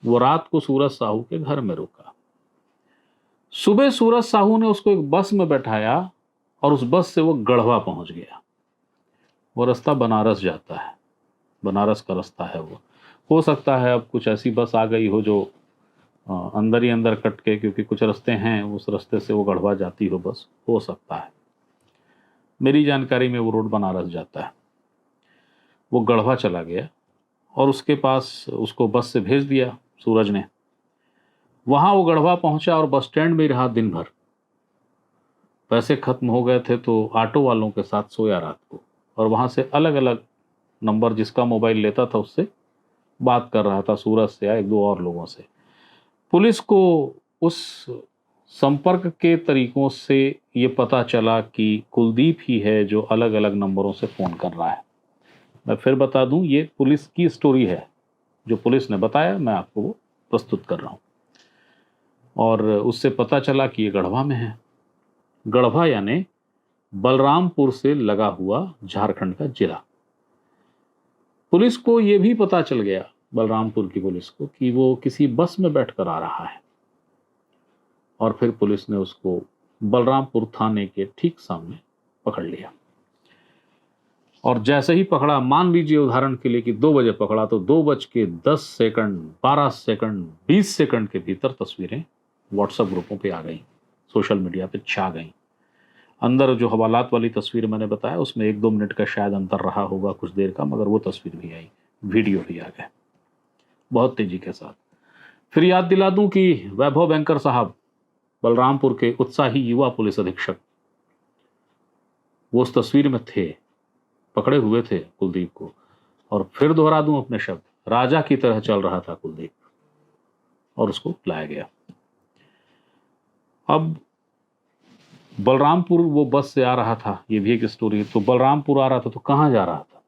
वो रात को सूरज साहू के घर में रुका। सुबह सूरज साहू ने उसको एक बस में बैठाया और उस बस से वो गढ़वा पहुंच गया। वो रास्ता बनारस जाता है, बनारस का रास्ता है वो। हो सकता है अब कुछ ऐसी बस आ गई हो जो अंदर ही अंदर कट के, क्योंकि कुछ रास्ते हैं उस रास्ते से वो गढ़वा जाती हो बस, हो सकता है। मेरी जानकारी में वो रोड बनारस जाता है। वो गढ़वा चला गया और उसके पास उसको बस से भेज दिया सूरज ने। वहाँ वो गढ़वा पहुँचा और बस स्टैंड में ही रहा दिन भर। पैसे खत्म हो गए थे तो ऑटो वालों के साथ सोया रात को, और वहाँ से अलग अलग नंबर जिसका मोबाइल लेता था उससे बात कर रहा था, सूरज से या एक दो और लोगों से। पुलिस को उस संपर्क के तरीकों से ये पता चला कि कुलदीप ही है जो अलग अलग नंबरों से फ़ोन कर रहा है। मैं फिर बता दूं, ये पुलिस की स्टोरी है, जो पुलिस ने बताया मैं आपको वो प्रस्तुत कर रहा हूँ। और उससे पता चला कि ये गढ़वा में है। गढ़वा यानी बलरामपुर से लगा हुआ झारखंड का जिला। पुलिस को ये भी पता चल गया, बलरामपुर की पुलिस को, कि वो किसी बस में बैठकर आ रहा है। और फिर पुलिस ने उसको बलरामपुर थाने के ठीक सामने पकड़ लिया। और जैसे ही पकड़ा, मान लीजिए उदाहरण के लिए कि 2 बजे पकड़ा, तो 2:10, 12 सेकंड, 20 सेकंड के भीतर तस्वीरें व्हाट्सएप ग्रुपों पे आ गई, सोशल मीडिया पे छा गई। अंदर जो हवालात वाली तस्वीर मैंने बताया उसमें 1-2 मिनट का शायद अंतर रहा होगा, कुछ देर का, मगर वो तस्वीर भी आई, वीडियो भी आ गए बहुत तेजी के साथ। फिर याद दिला दूं कि वैभव बैंकर साहब, बलरामपुर के उत्साही युवा पुलिस अधीक्षक, वो उस तस्वीर में थे, पकड़े हुए थे कुलदीप को। और फिर दोहरा दूं अपने शब्द, राजा की तरह चल रहा था कुलदीप, और उसको लाया गया। अब बलरामपुर वो बस से आ रहा था, ये भी एक स्टोरी। तो बलरामपुर आ रहा था तो कहाँ जा रहा था?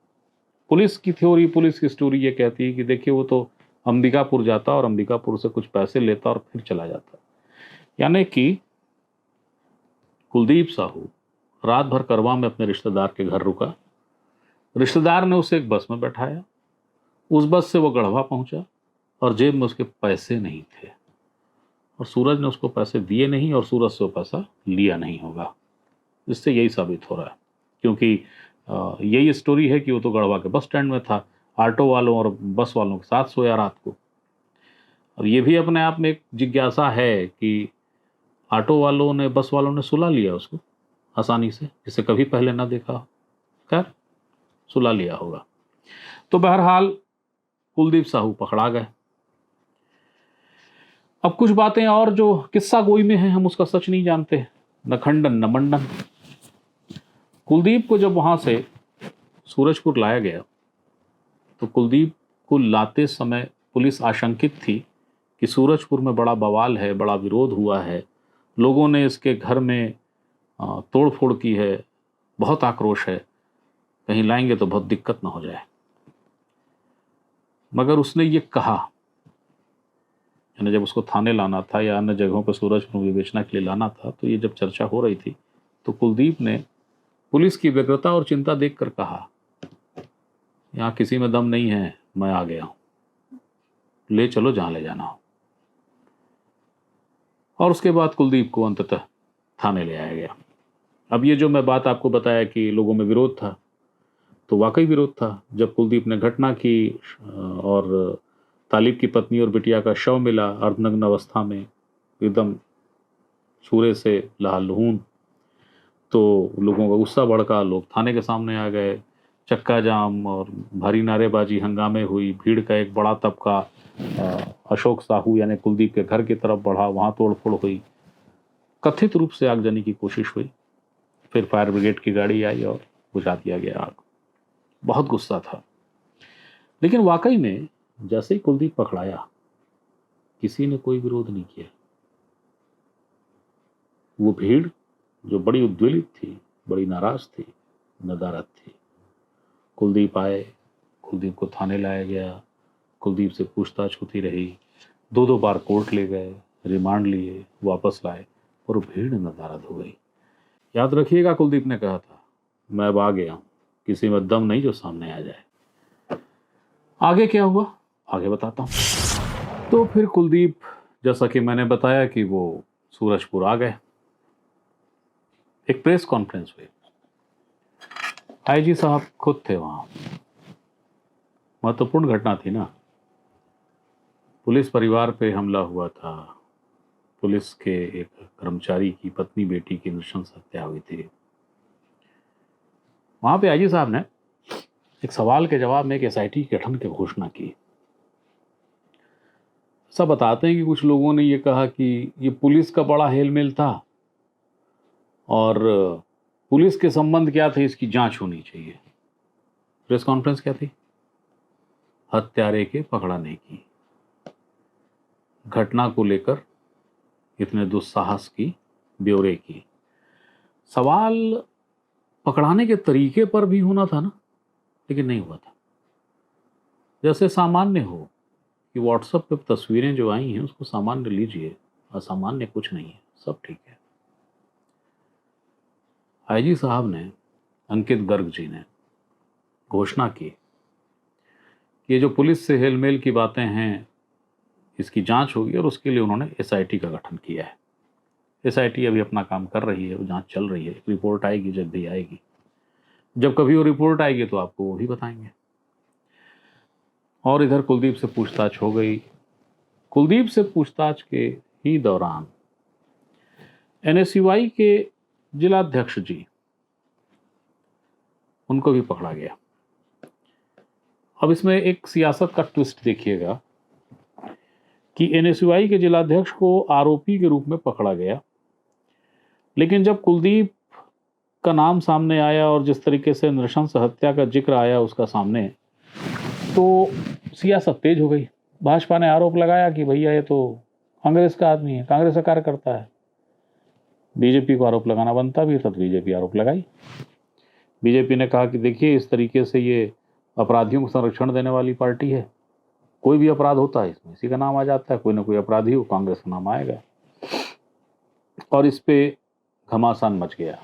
पुलिस की थ्योरी, पुलिस की स्टोरी ये कहती है कि देखिए वो तो अंबिकापुर जाता और अंबिकापुर से कुछ पैसे लेता और फिर चला जाता। यानी कि कुलदीप साहू रात भर करवा में अपने रिश्तेदार के घर रुका, रिश्तेदार ने उसे एक बस में बैठाया, उस बस से वो गढ़वा पहुंचा और जेब में उसके पैसे नहीं थे, और सूरज ने उसको पैसे दिए नहीं और सूरज से वो पैसा लिया नहीं होगा। इससे यही साबित हो रहा है, क्योंकि यही स्टोरी है कि वो तो गढ़वा के बस स्टैंड में था, ऑटो वालों और बस वालों के साथ सोया रात को। अब ये भी अपने आप में एक जिज्ञासा है कि ऑटो वालों ने, बस वालों ने सुला लिया उसको आसानी से, जिसे कभी पहले ना देखा, खैर सुला लिया होगा। तो बहरहाल कुलदीप साहू पकड़ा गए। अब कुछ बातें और जो किस्सा गोई में है, हम उसका सच नहीं जानते, न खंडन न मंडन। कुलदीप को जब वहां से सूरजपुर लाया गया तो कुलदीप को लाते समय पुलिस आशंकित थी कि सूरजपुर में बड़ा बवाल है, बड़ा विरोध हुआ है, लोगों ने इसके घर में तोड़फोड़ की है, बहुत आक्रोश है, कहीं लाएंगे तो बहुत दिक्कत ना हो जाए। मगर उसने ये कहा, यानी जब उसको थाने लाना था या अन्य जगहों पर सूरजपुर में विवेचना के लिए लाना था, तो ये जब चर्चा हो रही थी तो कुलदीप ने पुलिस की व्यग्रता और चिंता देखकर कहा, यहाँ किसी में दम नहीं है, मैं आ गया हूं, ले चलो जहां ले जाना हो। और उसके बाद कुलदीप को अंततः थाने ले आया गया। अब ये जो मैं बात आपको बताया कि लोगों में विरोध था, तो वाकई विरोध था। जब कुलदीप ने घटना की और तालिब की पत्नी और बिटिया का शव मिला अर्धनग्न अवस्था में, एकदम सूर्य से लहलहून, तो लोगों का गुस्सा भड़का, लोग थाने के सामने आ गए, चक्का जाम और भारी नारेबाजी, हंगामे हुई। भीड़ का एक बड़ा तबका अशोक साहू यानी कुलदीप के घर की तरफ बढ़ा, वहां तोड़फोड़ हुई, कथित रूप से आगजनी की कोशिश हुई। फिर फायर ब्रिगेड की गाड़ी आई और बुझा दिया गया आग। बहुत गुस्सा था। लेकिन वाकई में जैसे ही कुलदीप पकड़ाया, किसी ने कोई विरोध नहीं किया। वो भीड़ जो बड़ी उद्वेलित थी, बड़ी नाराज थी, नदारद थी। कुलदीप आए, कुलदीप को थाने लाया गया, कुलदीप से पूछताछ होती रही, 2-2 बार कोर्ट ले गए, रिमांड लिए, वापस लाए, और भीड़ नदारद हो गई। याद रखिएगा, कुलदीप ने कहा था, मैं अब आ गया हूं, किसी में दम नहीं जो सामने आ जाए। आगे क्या हुआ आगे बताता हूं। तो फिर कुलदीप, जैसा कि मैंने बताया कि वो सूरजपुर आ गए। एक प्रेस कॉन्फ्रेंस हुई, आईजी साहब खुद थे वहां। महत्वपूर्ण घटना थी ना, पुलिस परिवार पे हमला हुआ था, पुलिस के एक कर्मचारी की पत्नी बेटी की नृशंस हत्या हुई थी। वहां पे आईजी साहब ने एक सवाल के जवाब में एक एसआईटी गठन की घोषणा की। सब बताते हैं कि कुछ लोगों ने ये कहा कि ये पुलिस का बड़ा हेलमेल था और पुलिस के संबंध क्या थे, इसकी जांच होनी चाहिए। प्रेस कॉन्फ्रेंस क्या थी? हत्यारे के पकड़ने की, घटना को लेकर इतने दुस्साहस की ब्यौरे की। सवाल पकड़ाने के तरीके पर भी होना था ना, लेकिन नहीं हुआ था। जैसे सामान्य हो कि व्हाट्सएप पे तस्वीरें जो आई हैं उसको सामान्य लीजिए, असामान्य कुछ नहीं है, सब ठीक है। आईजी साहब ने, अंकित गर्ग जी ने घोषणा की कि ये जो पुलिस से हेलमेल की बातें हैं इसकी जांच होगी और उसके लिए उन्होंने एसआईटी का गठन किया है। एसआईटी अभी अपना काम कर रही है, वो जांच चल रही है, रिपोर्ट आएगी जब भी आएगी। जब कभी वो रिपोर्ट आएगी तो आपको वो भी बताएंगे। और इधर कुलदीप से पूछताछ हो गई। कुलदीप से पूछताछ के ही दौरान एनएसयूआई के जिलाध्यक्ष जी, उनको भी पकड़ा गया। अब इसमें एक सियासत का ट्विस्ट देखिएगा कि एनएसयूआई के जिलाध्यक्ष को आरोपी के रूप में पकड़ा गया, लेकिन जब कुलदीप का नाम सामने आया और जिस तरीके से नृशंस हत्या का जिक्र आया उसका सामने, तो सियासत तेज हो गई। भाजपा ने आरोप लगाया कि भैया ये तो कांग्रेस का आदमी है, कांग्रेस का कार्यकर्ता है। बीजेपी को आरोप लगाना बनता भी था तो बीजेपी आरोप लगाई। बीजेपी ने कहा कि देखिए इस तरीके से ये अपराधियों को संरक्षण देने वाली पार्टी है, कोई भी अपराध होता है इसमें इसी का नाम आ जाता है, कोई ना कोई अपराधी हो कांग्रेस का नाम आएगा। और इस पे घमासान मच गया।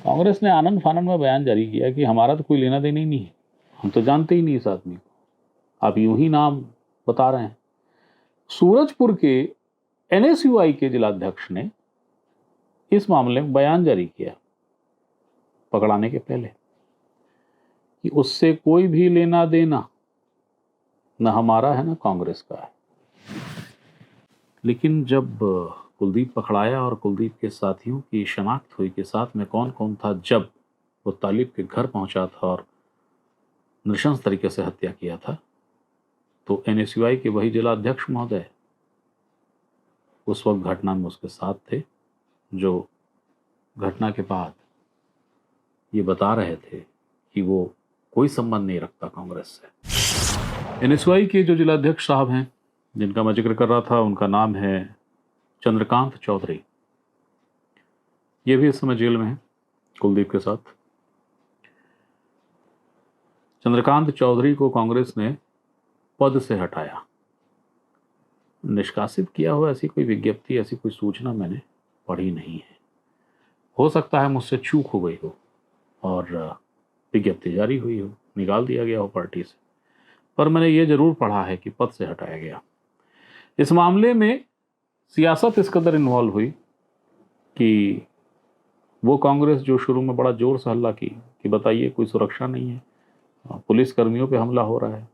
कांग्रेस ने आनंद फानंद में बयान जारी किया कि हमारा तो कोई लेना देना ही नहीं है, हम तो जानते ही नहीं इस आदमी को, आप यूं ही नाम बता रहे हैं। सूरजपुर के एनएसयूआई के जिलाध्यक्ष ने इस मामले में बयान जारी किया पकड़ाने के पहले कि उससे कोई भी लेना देना न हमारा है न कांग्रेस का है। लेकिन जब कुलदीप पकड़ाया और कुलदीप के साथियों की शनाख्त हुई कि साथ में कौन कौन था, जब वो तालिब के घर पहुंचा था और नृशंस तरीके से हत्या किया था, तो एनएसयूआई के वही जिलाध्यक्ष महोदय उस वक्त घटना में उसके साथ थे, जो घटना के बाद ये बता रहे थे कि वो कोई संबंध नहीं रखता कांग्रेस से। एनएसयूआई के जो जिलाध्यक्ष साहब हैं जिनका मैं जिक्र कर रहा था, उनका नाम है चंद्रकांत चौधरी। ये भी इस समय जेल में है कुलदीप के साथ। चंद्रकांत चौधरी को कांग्रेस ने पद से हटाया, निष्कासित किया हो, ऐसी कोई विज्ञप्ति, ऐसी कोई सूचना मैंने पढ़ी नहीं है। हो सकता है मुझसे चूक हो गई हो और विज्ञप्ति जारी हुई हो, निकाल दिया गया हो पार्टी से, पर मैंने ये जरूर पढ़ा है कि पद से हटाया गया। इस मामले में सियासत इस कदर इन्वॉल्व हुई कि वो कांग्रेस जो शुरू में बड़ा जोर से हल्ला की कि बताइए कोई सुरक्षा नहीं है, पुलिस कर्मियों पे हमला हो रहा है,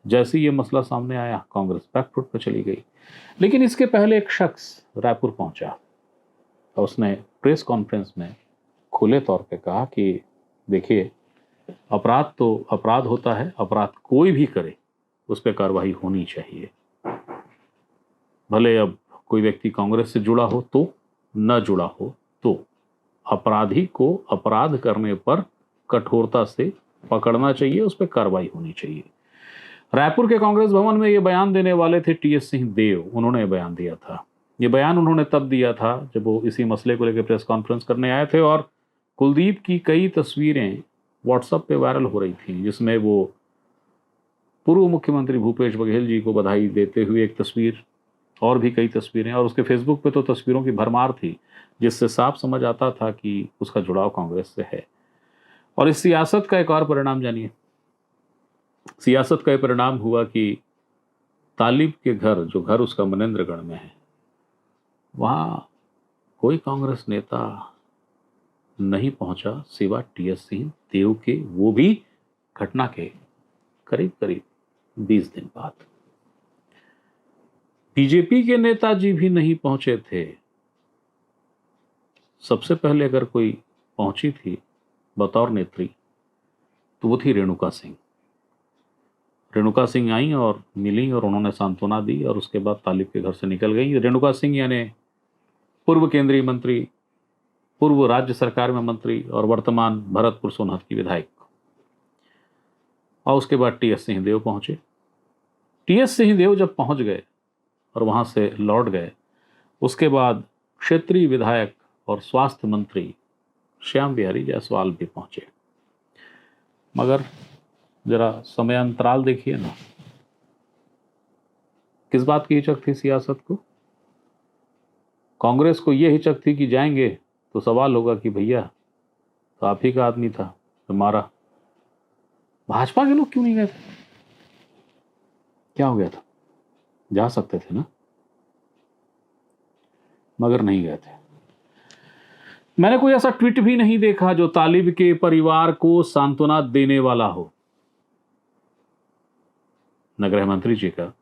जैसे ये मसला सामने आया कांग्रेस बैकफुट पर चली गई। लेकिन इसके पहले एक शख्स रायपुर पहुंचा और उसने प्रेस कॉन्फ्रेंस में खुले तौर पे कहा कि देखिए अपराध तो अपराध होता है, अपराध कोई भी करे उस पर कार्रवाई होनी चाहिए, भले अब कोई व्यक्ति कांग्रेस से जुड़ा हो तो न जुड़ा हो, तो अपराधी को अपराध करने पर कठोरता से पकड़ना चाहिए, उस पर कार्रवाई होनी चाहिए। रायपुर के कांग्रेस भवन में ये बयान देने वाले थे टीएस सिंह देव, उन्होंने बयान दिया था। ये बयान उन्होंने तब दिया था जब वो इसी मसले को लेकर प्रेस कॉन्फ्रेंस करने आए थे और कुलदीप की कई तस्वीरें व्हाट्सएप पे वायरल हो रही थी, जिसमें वो पूर्व मुख्यमंत्री भूपेश बघेल जी को बधाई देते हुए एक तस्वीर और भी कई तस्वीरें, और उसके फेसबुक पे तो तस्वीरों की भरमार थी, जिससे साफ समझ आता था कि उसका जुड़ाव कांग्रेस से है। और इस सियासत का एक और परिणाम जानिए। सियासत का परिणाम हुआ कि तालिब के घर, जो घर उसका मनेंद्रगढ़ में है, वहां कोई कांग्रेस नेता नहीं पहुंचा सिवा टीएस सिंह देव के, वो भी घटना के करीब करीब 20 दिन बाद। बीजेपी के नेताजी भी नहीं पहुंचे थे। सबसे पहले अगर कोई पहुंची थी बतौर नेत्री तो वो थी रेणुका सिंह। रेणुका सिंह आई और मिली और उन्होंने सांत्वना दी और उसके बाद तालिब के घर से निकल गई। रेणुका सिंह यानी पूर्व केंद्रीय मंत्री, पूर्व राज्य सरकार में मंत्री और वर्तमान भरतपुर सोनहत की विधायक। और उसके बाद टीएस सिंहदेव पहुंचे। टीएस सिंहदेव जब पहुंच गए और वहां से लौट गए, उसके बाद क्षेत्रीय विधायक और स्वास्थ्य मंत्री श्याम बिहारी जायसवाल भी पहुंचे। मगर जरा समय अंतराल देखिए ना, किस बात की हिचक थी सियासत को? कांग्रेस को यह हिचक थी कि जाएंगे तो सवाल होगा कि भैया तो आप ही का आदमी था जो मारा। भाजपा के लोग क्यों नहीं गए थे? क्या हो गया था? जा सकते थे ना, मगर नहीं गए थे। मैंने कोई ऐसा ट्वीट भी नहीं देखा जो तालिब के परिवार को सांत्वना देने वाला हो, न गृह मंत्री जी का,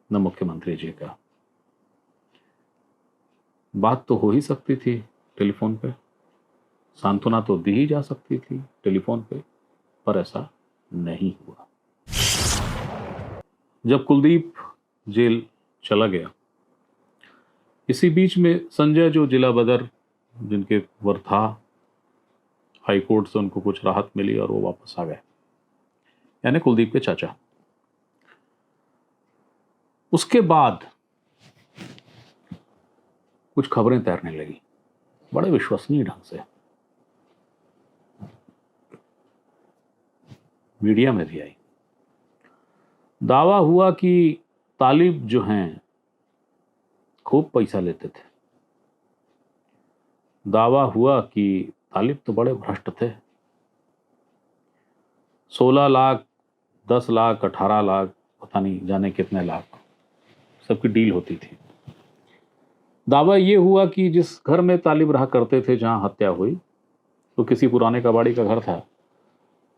न मुख्यमंत्री जी का। बात तो हो ही सकती थी टेलीफोन पे, सांत्वना तो दी ही जा सकती थी टेलीफोन पे, पर ऐसा नहीं हुआ। जब कुलदीप जेल चला गया, इसी बीच में संजय जो जिला बदर जिनके वर था, हाई कोर्ट से उनको कुछ राहत मिली और वो वापस आ गए, यानी कुलदीप के चाचा। उसके बाद कुछ खबरें तैरने लगी बड़े विश्वसनीय ढंग से, मीडिया में भी आई। दावा हुआ कि तालिब जो हैं खूब पैसा लेते थे। दावा हुआ कि तालिब तो बड़े भ्रष्ट थे। 16 लाख, 10 लाख, 18 लाख, पता नहीं जाने कितने लाख सबकी डील होती थी। दावा यह हुआ कि जिस घर में तालिब रहा करते थे, जहां हत्या हुई, तो किसी पुराने कबाड़ी का घर था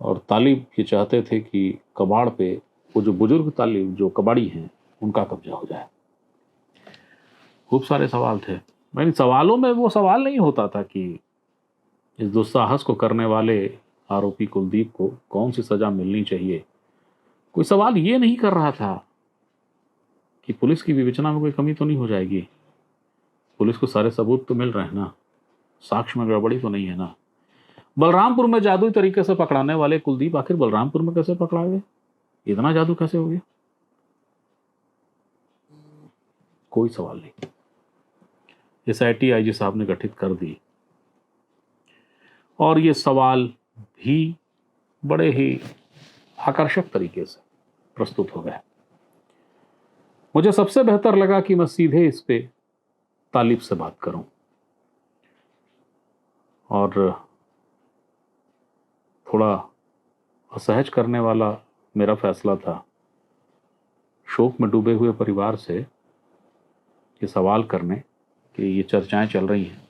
और तालिब ये चाहते थे कि कबाड़ पे वो जो बुजुर्ग तालिब जो कबाड़ी हैं उनका कब्जा हो जाए। खूब सारे सवाल थे। मैंने सवालों में वो सवाल नहीं होता था कि इस दुस्साहस को करने वाले आरोपी कुलदीप को कौन सी सजा मिलनी चाहिए। कोई सवाल ये नहीं कर रहा था कि पुलिस की विवेचना में कोई कमी तो नहीं हो जाएगी, पुलिस को सारे सबूत तो मिल रहे हैं ना, साक्ष्य में गड़बड़ी तो नहीं है ना। बलरामपुर में जादुई तरीके से पकड़ाने वाले कुलदीप आखिर बलरामपुर में कैसे पकड़ा गए? इतना जादू कैसे हो गया? कोई सवाल नहीं। एसआईटी आईजी साहब ने गठित कर दी और ये सवाल भी बड़े ही आकर्षक तरीके से प्रस्तुत हो गए। मुझे सबसे बेहतर लगा कि मैं सीधे इस पे तालिब से बात करूं, और थोड़ा असहज करने वाला मेरा फैसला था शोक में डूबे हुए परिवार से ये सवाल करने कि ये चर्चाएं चल रही हैं,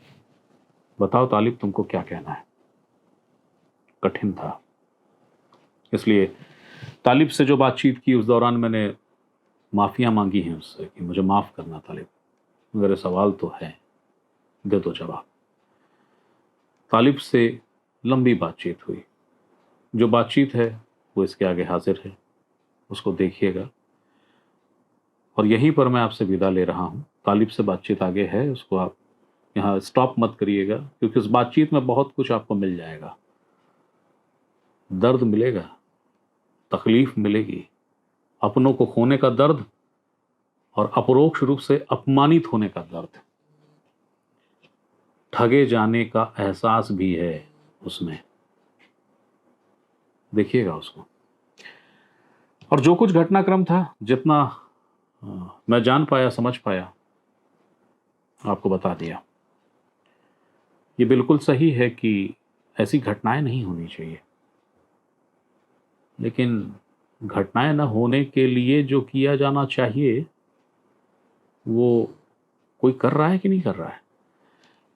बताओ तालिब तुमको क्या कहना है। कठिन था, इसलिए तालिब से जो बातचीत की उस दौरान मैंने माफियां मांगी हैं उससे कि मुझे माफ करना तालिब, मेरे सवाल तो है, दे दो जवाब। तालिब से लंबी बातचीत हुई। जो बातचीत है वो इसके आगे हाजिर है, उसको देखिएगा। और यहीं पर मैं आपसे विदा ले रहा हूं। तालिब से बातचीत आगे है, उसको आप यहाँ स्टॉप मत करिएगा, क्योंकि उस बातचीत में बहुत कुछ आपको मिल जाएगा। दर्द मिलेगा, तकलीफ मिलेगी, अपनों को खोने का दर्द और अपरोक्ष रूप से अपमानित होने का दर्द, ठगे जाने का एहसास भी है उसमें। देखिएगा उसको। और जो कुछ घटनाक्रम था, जितना मैं जान पाया, समझ पाया, आपको बता दिया। ये बिल्कुल सही है कि ऐसी घटनाएं नहीं होनी चाहिए, लेकिन घटनाएं न होने के लिए जो किया जाना चाहिए वो कोई कर रहा है कि नहीं कर रहा है।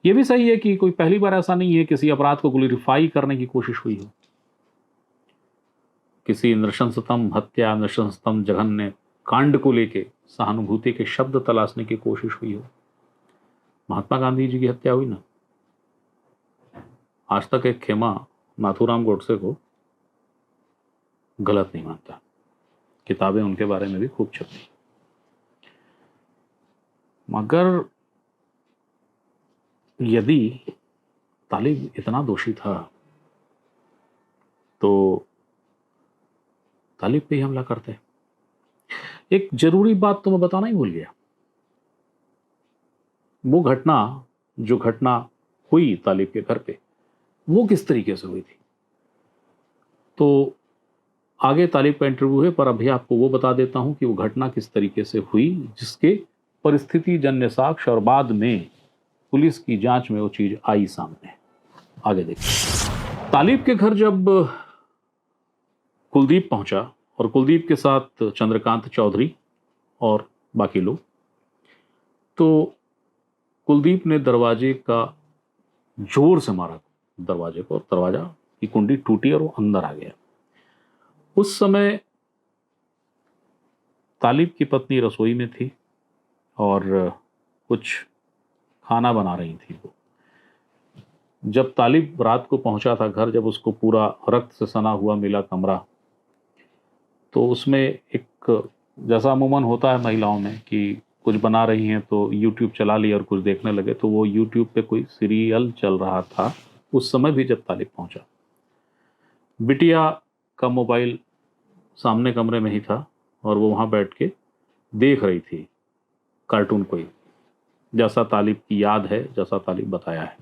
ये भी सही है कि कोई पहली बार ऐसा नहीं है किसी अपराध को ग्लोरीफाई करने की कोशिश हुई हो, किसी नृशंसतम हत्या, नृशंसतम जघन्य कांड को लेके सहानुभूति के शब्द तलाशने की कोशिश हुई हो। महात्मा गांधी जी की हत्या हुई ना, आज तक एक खेमा नाथूराम गोडसे को गलत नहीं मानता। किताबें उनके बारे में भी खूब छपी। मगर यदि तालिब इतना दोषी था तो तालिब पे ही हमला करते। एक जरूरी बात तो मैं बताना ही भूल गया। वो घटना, जो घटना हुई तालिब के घर पे, वो किस तरीके से हुई थी। तो आगे तालिब का इंटरव्यू है, पर अभी आपको वो बता देता हूं कि वो घटना किस तरीके से हुई जिसके परिस्थिति जन्य साक्ष्य और बाद में पुलिस की जांच में वो चीज आई सामने। आगे देखिए। तालिब के घर जब कुलदीप पहुंचा और कुलदीप के साथ चंद्रकांत चौधरी और बाकी लोग, तो कुलदीप ने दरवाजे का जोर से मारा दरवाजे को, और दरवाजा की कुंडी टूटी और वो अंदर आ गया। उस समय तालिब की पत्नी रसोई में थी और कुछ खाना बना रही थी। वो जब तालिब रात को पहुंचा था घर, जब उसको पूरा रक्त से सना हुआ मिला कमरा, तो उसमें एक, जैसा अमूमन होता है महिलाओं में कि कुछ बना रही हैं तो यूट्यूब चला लिया और कुछ देखने लगे, तो वो यूट्यूब पे कोई सीरियल चल रहा था उस समय भी जब तालिब पहुंचा। बिटिया का मोबाइल सामने कमरे में ही था और वो वहाँ बैठ के देख रही थी कार्टून कोई, जैसा तालिब की याद है, जैसा तालिब बताया है।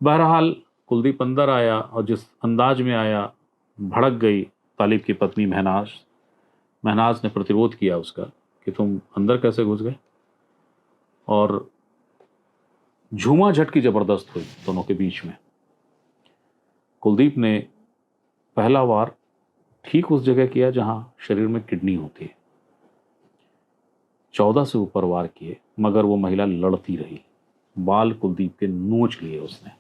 बहरहाल कुलदीप अंदर आया और जिस अंदाज में आया, भड़क गई तालिब की पत्नी महनाज। महनाज ने प्रतिरोध किया उसका कि तुम अंदर कैसे घुस गए, और झूमा झटकी जबरदस्त हुई दोनों के बीच में। कुलदीप ने पहला वार ठीक उस जगह किया जहां शरीर में किडनी होती है। 14 से ऊपर वार किए, मगर वो महिला लड़ती रही। बाल कुलदीप के नोच लिए उसने।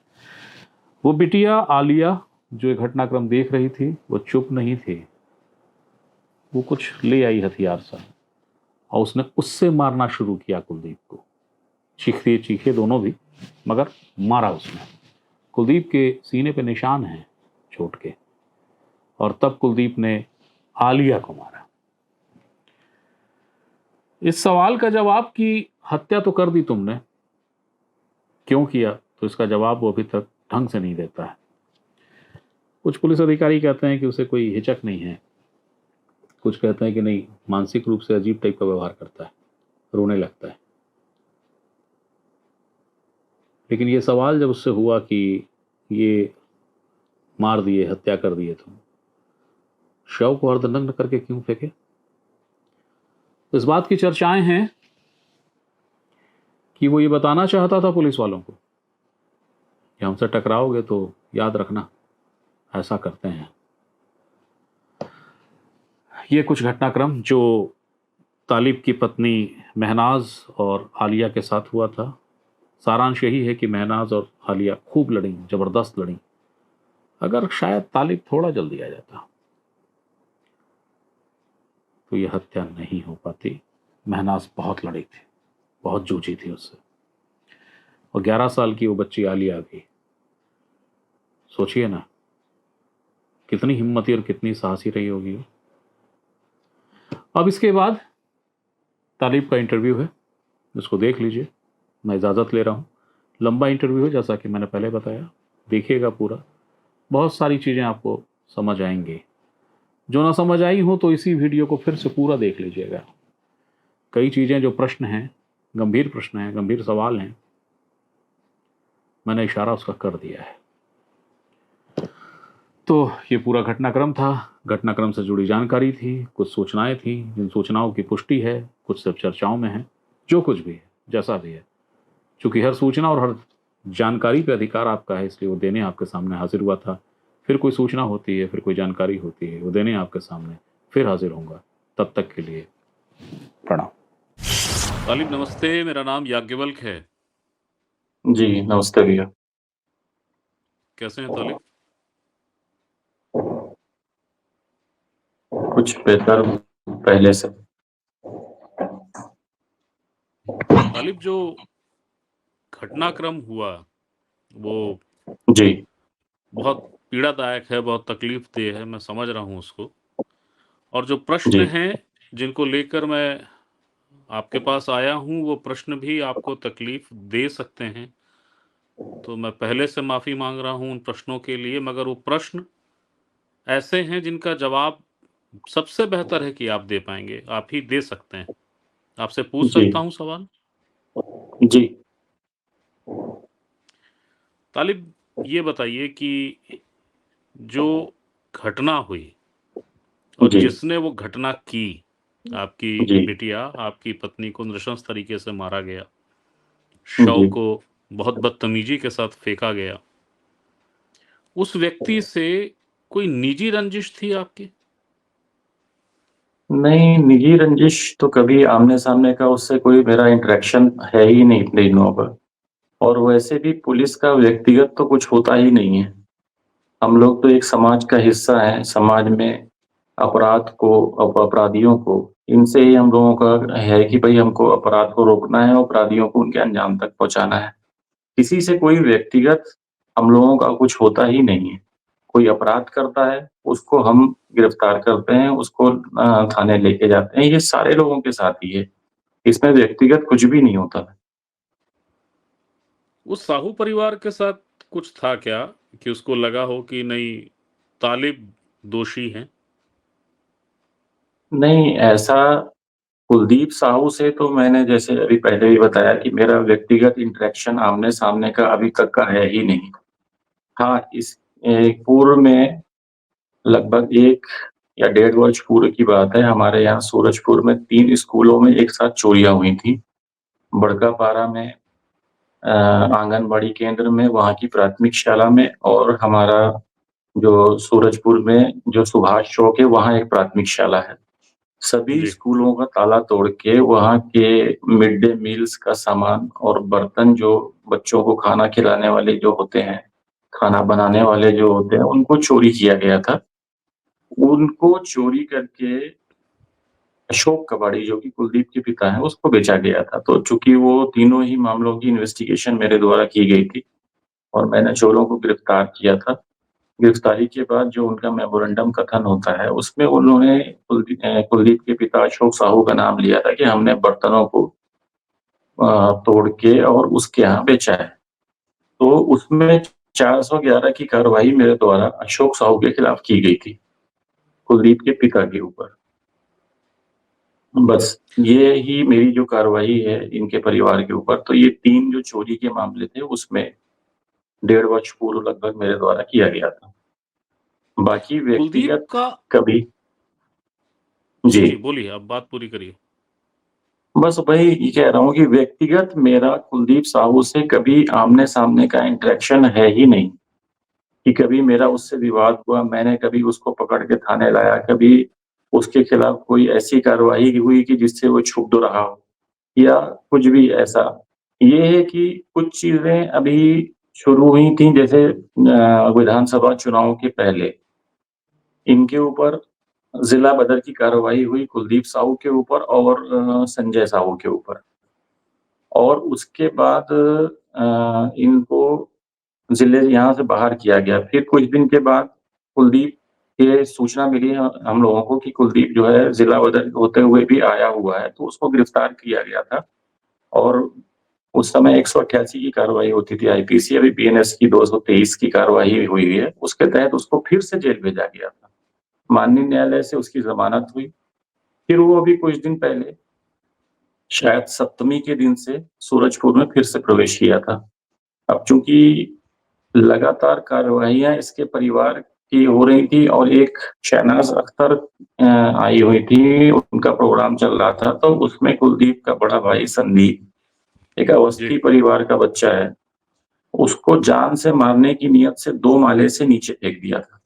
वो बिटिया आलिया जो ये घटनाक्रम देख रही थी, वो चुप नहीं थी। वो कुछ ले आई हथियार सा और उसने उससे मारना शुरू किया कुलदीप को। चीखे चीखे दोनों भी, मगर मारा उसने। कुलदीप के सीने पे निशान हैं चोट के, और तब कुलदीप ने आलिया को मारा। इस सवाल का जवाब कि हत्या तो कर दी तुमने, क्यों किया, तो इसका जवाब वो अभी तक ढंग से नहीं देता है। कुछ पुलिस अधिकारी कहते हैं कि उसे कोई हिचक नहीं है, कुछ कहते हैं कि नहीं, मानसिक रूप से अजीब टाइप का व्यवहार करता है, रोने लगता है। लेकिन ये सवाल जब उससे हुआ कि ये मार दिए, हत्या कर दिए तुम, शव को अर्धनग्न करके क्यों फेंके, इस बात की चर्चाएं हैं कि वो ये बताना चाहता था पुलिस वालों को कि हमसे टकराओगे तो याद रखना, ऐसा करते हैं। ये कुछ घटनाक्रम जो तालिब की पत्नी महनाज और आलिया के साथ हुआ था। सारांश यही है कि महनाज और आलिया खूब लड़ी, जबरदस्त लड़ी। अगर शायद तालिब थोड़ा जल्दी आ जाता तो यह हत्या नहीं हो पाती। महनाज बहुत लड़ी थी, बहुत जूझी थी उससे, और 11 साल की वो बच्ची आलिया भी। सोचिए ना कितनी हिम्मती और कितनी साहसी रही होगी। अब इसके बाद तालिब का इंटरव्यू है, इसको देख लीजिए। मैं इजाज़त ले रहा हूँ। लंबा इंटरव्यू है, जैसा कि मैंने पहले बताया, देखिएगा पूरा। बहुत सारी चीज़ें आपको समझ आएंगी। जो ना समझ आई हो तो इसी वीडियो को फिर से पूरा देख लीजिएगा। कई चीज़ें जो प्रश्न हैं, गंभीर प्रश्न हैं, गंभीर सवाल हैं, मैंने इशारा उसका कर दिया है। तो ये पूरा घटनाक्रम था, घटनाक्रम से जुड़ी जानकारी थी, कुछ सूचनाएं थी, जिन सूचनाओं की पुष्टि है, कुछ सब चर्चाओं में है। जो कुछ भी है, जैसा भी है, चूंकि हर सूचना और हर जानकारी पे अधिकार आपका है, इसलिए वो देने आपके सामने हाजिर हुआ था। फिर कोई सूचना होती है, फिर कोई जानकारी होती है, वो देने आपके सामने फिर हाजिर होऊंगा। तब तक के लिए प्रणाम। तालिब नमस्ते, मेरा नाम याज्ञवल्क है। जी नमस्ते भैया। कैसे हैं तालिब? कुछ बेहतर पहले से। तालिब, जो घटनाक्रम हुआ वो जी बहुत पीड़ादायक है, बहुत तकलीफ देह है, मैं समझ रहा हूँ उसको। और जो प्रश्न जी हैं जिनको लेकर मैं आपके पास आया हूँ, वो प्रश्न भी आपको तकलीफ दे सकते हैं। तो मैं पहले से माफ़ी मांग रहा हूँ उन प्रश्नों के लिए, मगर वो प्रश्न ऐसे हैं जिनका जवाब सबसे बेहतर है कि आप दे पाएंगे, आप ही दे सकते हैं। आपसे पूछ जी सकता हूँ सवाल? जी तालिब, ये बताइए कि जो घटना हुई और जी, जिसने वो घटना की, आपकी जी, बिटिया, आपकी पत्नी को नृशंस तरीके से मारा गया, शव जी। को बहुत बदतमीजी के साथ फेंका गया, उस व्यक्ति से कोई निजी रंजिश थी आपकी? नहीं, निजी रंजिश तो कभी आमने-सामने का उससे कोई मेरा इंटरेक्शन है ही नहीं इतने दिनों पर। और वैसे भी पुलिस का व्यक्तिगत तो कुछ होता ही नहीं है। हम लोग तो एक समाज का हिस्सा हैं, समाज में अपराध को अपराधियों को इनसे ही हम लोगों का है कि भई हमको अपराध को रोकना है, अपराधियों को उनके अंजाम तक पहुँचाना है। किसी से कोई व्यक्तिगत हम लोगों का कुछ होता ही नहीं है। कोई अपराध करता है, उसको हम गिरफ्तार करते हैं, उसको थाने लेके जाते हैं, ये सारे लोगों के साथ ही है। इसमें व्यक्तिगत कुछ भी नहीं होता। उस साहू परिवार के साथ कुछ था क्या कि उसको लगा हो कि नहीं, तालिब दोषी हैं? नहीं, ऐसा कुलदीप साहू से तो मैंने जैसे अभी पहले भी बताया कि मेरा व्यक्तिगत इंटरेक्शन आमने-सामने का अभी तक का है ही नहीं। हाँ, इस पूर्व में लगभग 1 या डेढ़ वर्ष पूर्व की बात है, हमारे यहाँ सूरजपुर में 3 स्कूलों में एक साथ चोरियाँ हुई थी। बड़कापारा में आंगनबाड़ी केंद्र में, वहाँ की प्राथमिक शाला में और हमारा जो सूरजपुर में जो सुभाष चौक है, वहाँ एक प्राथमिक शाला है। सभी जी, स्कूलों का ताला तोड़ के वहाँ के मिड डे मील्स का सामान और बर्तन जो बच्चों को खाना खिलाने वाले जो होते हैं, खाना बनाने जी, वाले जो होते हैं, उनको चोरी किया गया था। उनको चोरी करके अशोक कबाड़ी जो कि कुलदीप के पिता हैं, उसको बेचा गया था। तो चूँकि वो तीनों ही मामलों की इन्वेस्टिगेशन मेरे द्वारा की गई थी और मैंने चोरों को गिरफ्तार किया था। गिरफ्तारी के बाद जो उनका मेमोरेंडम कथन होता है, उसमें उन्होंने कुलदीप के पिता अशोक साहू का नाम लिया था कि हमने बर्तनों को तोड़ के और उसके यहाँ बेचा है। तो उसमें 411 की कार्रवाई मेरे द्वारा अशोक साहू के खिलाफ की गई थी, कुलदीप के पिता के ऊपर। बस ये ही मेरी जो कार्रवाई है इनके परिवार के ऊपर, तो ये 3 जो चोरी के मामले थे उसमें डेढ़ वर्ष पूर्व लगभग मेरे द्वारा किया गया था। बाकी कुलदीप व्यक्तिगत का कभी जी, जी। जी, बोलिए, आप बात पूरी करिए। बस वही कह रहा हूँ कि व्यक्तिगत मेरा कुलदीप साहू से कभी आमने-सामने का इंटरेक्शन है ही नहीं, कि कभी मेरा उससे विवाद हुआ, मैंने कभी उसको पकड़ के थाने लाया, कभी उसके खिलाफ कोई ऐसी कार्रवाई हुई कि जिससे वो क्षुब्ध रहा हो या कुछ भी ऐसा। ये है कि कुछ चीज़ें अभी शुरू हुई थी जैसे विधानसभा चुनाव के पहले, इनके ऊपर जिला बदर की कार्रवाई हुई कुलदीप साहू के ऊपर और संजय साहू के ऊपर। और उसके बाद इनको ज़िले यहाँ से बाहर किया गया। फिर कुछ दिन के बाद कुलदीप के सूचना मिली हम लोगों को कि कुलदीप जो है ज़िला बदर होते हुए भी आया हुआ है, तो उसको गिरफ्तार किया गया था और उस समय 188 की कार्रवाई होती थी आईपीसी, अभी बीएनएस की 223 की कार्रवाई हुई है। उसके तहत उसको फिर से जेल भेजा गया था। माननीय न्यायालय से उसकी ज़मानत हुई। फिर वो अभी कुछ दिन पहले शायद सप्तमी के दिन से सूरजपुर में फिर से प्रवेश किया था। अब चूँकि लगातार कार्रवाइयाँ इसके परिवार की हो रही थी और एक शहनाज़ अख्तर आई हुई थी, उनका प्रोग्राम चल रहा था, तो उसमें कुलदीप का बड़ा भाई संदीप, एक जी, अवस्थी परिवार का बच्चा है, उसको जान से मारने की नियत से 2 माले से नीचे फेंक दिया था।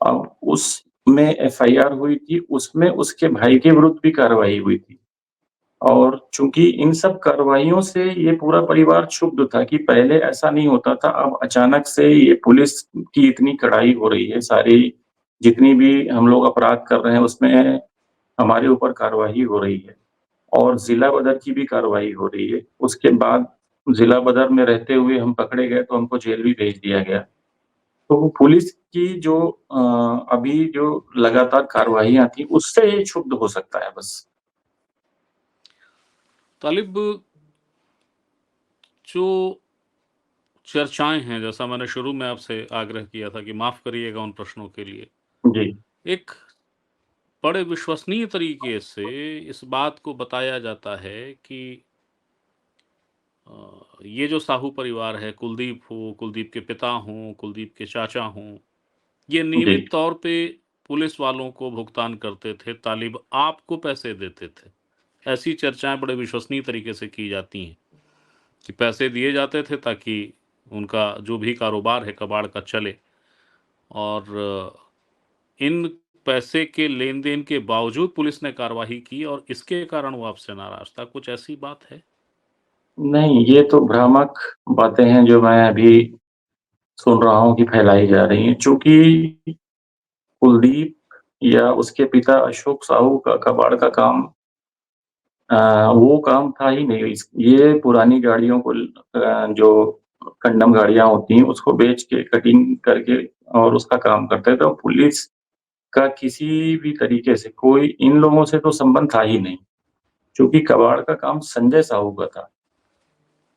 अब उसमें एफआईआर हुई थी, उसमें उसके भाई के विरुद्ध भी कार्रवाई हुई थी। और चूँकि इन सब कार्रवाइयों से ये पूरा परिवार क्षुब्ध था कि पहले ऐसा नहीं होता था, अब अचानक से ये पुलिस की इतनी कड़ाई हो रही है, सारी जितनी भी हम लोग अपराध कर रहे हैं, उसमें हमारे ऊपर कार्रवाई हो रही है और ज़िला बदर की भी कार्रवाई हो रही है। उसके बाद ज़िला बदर में रहते हुए हम पकड़े गए, तो हमको जेल भी भेज दिया गया। तो वो पुलिस की जो अभी जो लगातार कार्रवाइयाँ थी, उससे ये क्षुब्ध हो सकता है बस। तालिब, जो चर्चाएँ हैं, जैसा मैंने शुरू में आपसे आग्रह किया था कि माफ़ करिएगा उन प्रश्नों के लिए। जी, एक बड़े विश्वसनीय तरीके से इस बात को बताया जाता है कि ये जो साहू परिवार है, कुलदीप हो, कुलदीप के पिता हों, कुलदीप के चाचा हों, ये जी। नियमित तौर पे पुलिस वालों को भुगतान करते थे, तालिब आपको पैसे देते थे। ऐसी चर्चाएँ बड़े विश्वसनीय तरीके से की जाती हैं कि पैसे दिए जाते थे ताकि उनका जो भी कारोबार है कबाड़ का चले और इन पैसे के लेन-देन के बावजूद पुलिस ने कार्रवाई की और इसके कारण वो आपसे नाराज़ था। कुछ ऐसी बात है? नहीं, ये तो भ्रामक बातें हैं जो मैं अभी सुन रहा हूँ कि फैलाई जा रही हैं। चूँकि कुलदीप या उसके पिता अशोक साहू का कबाड़ का काम अ, वो काम था ही नहीं। इस ये पुरानी गाड़ियों को जो कंडम गाड़ियाँ होती हैं, उसको बेच के, कटिंग करके और उसका काम करते थे और पुलिस का किसी भी तरीके से कोई इन लोगों से तो संबंध था ही नहीं, क्योंकि कबाड़ का काम संजय साहू का था।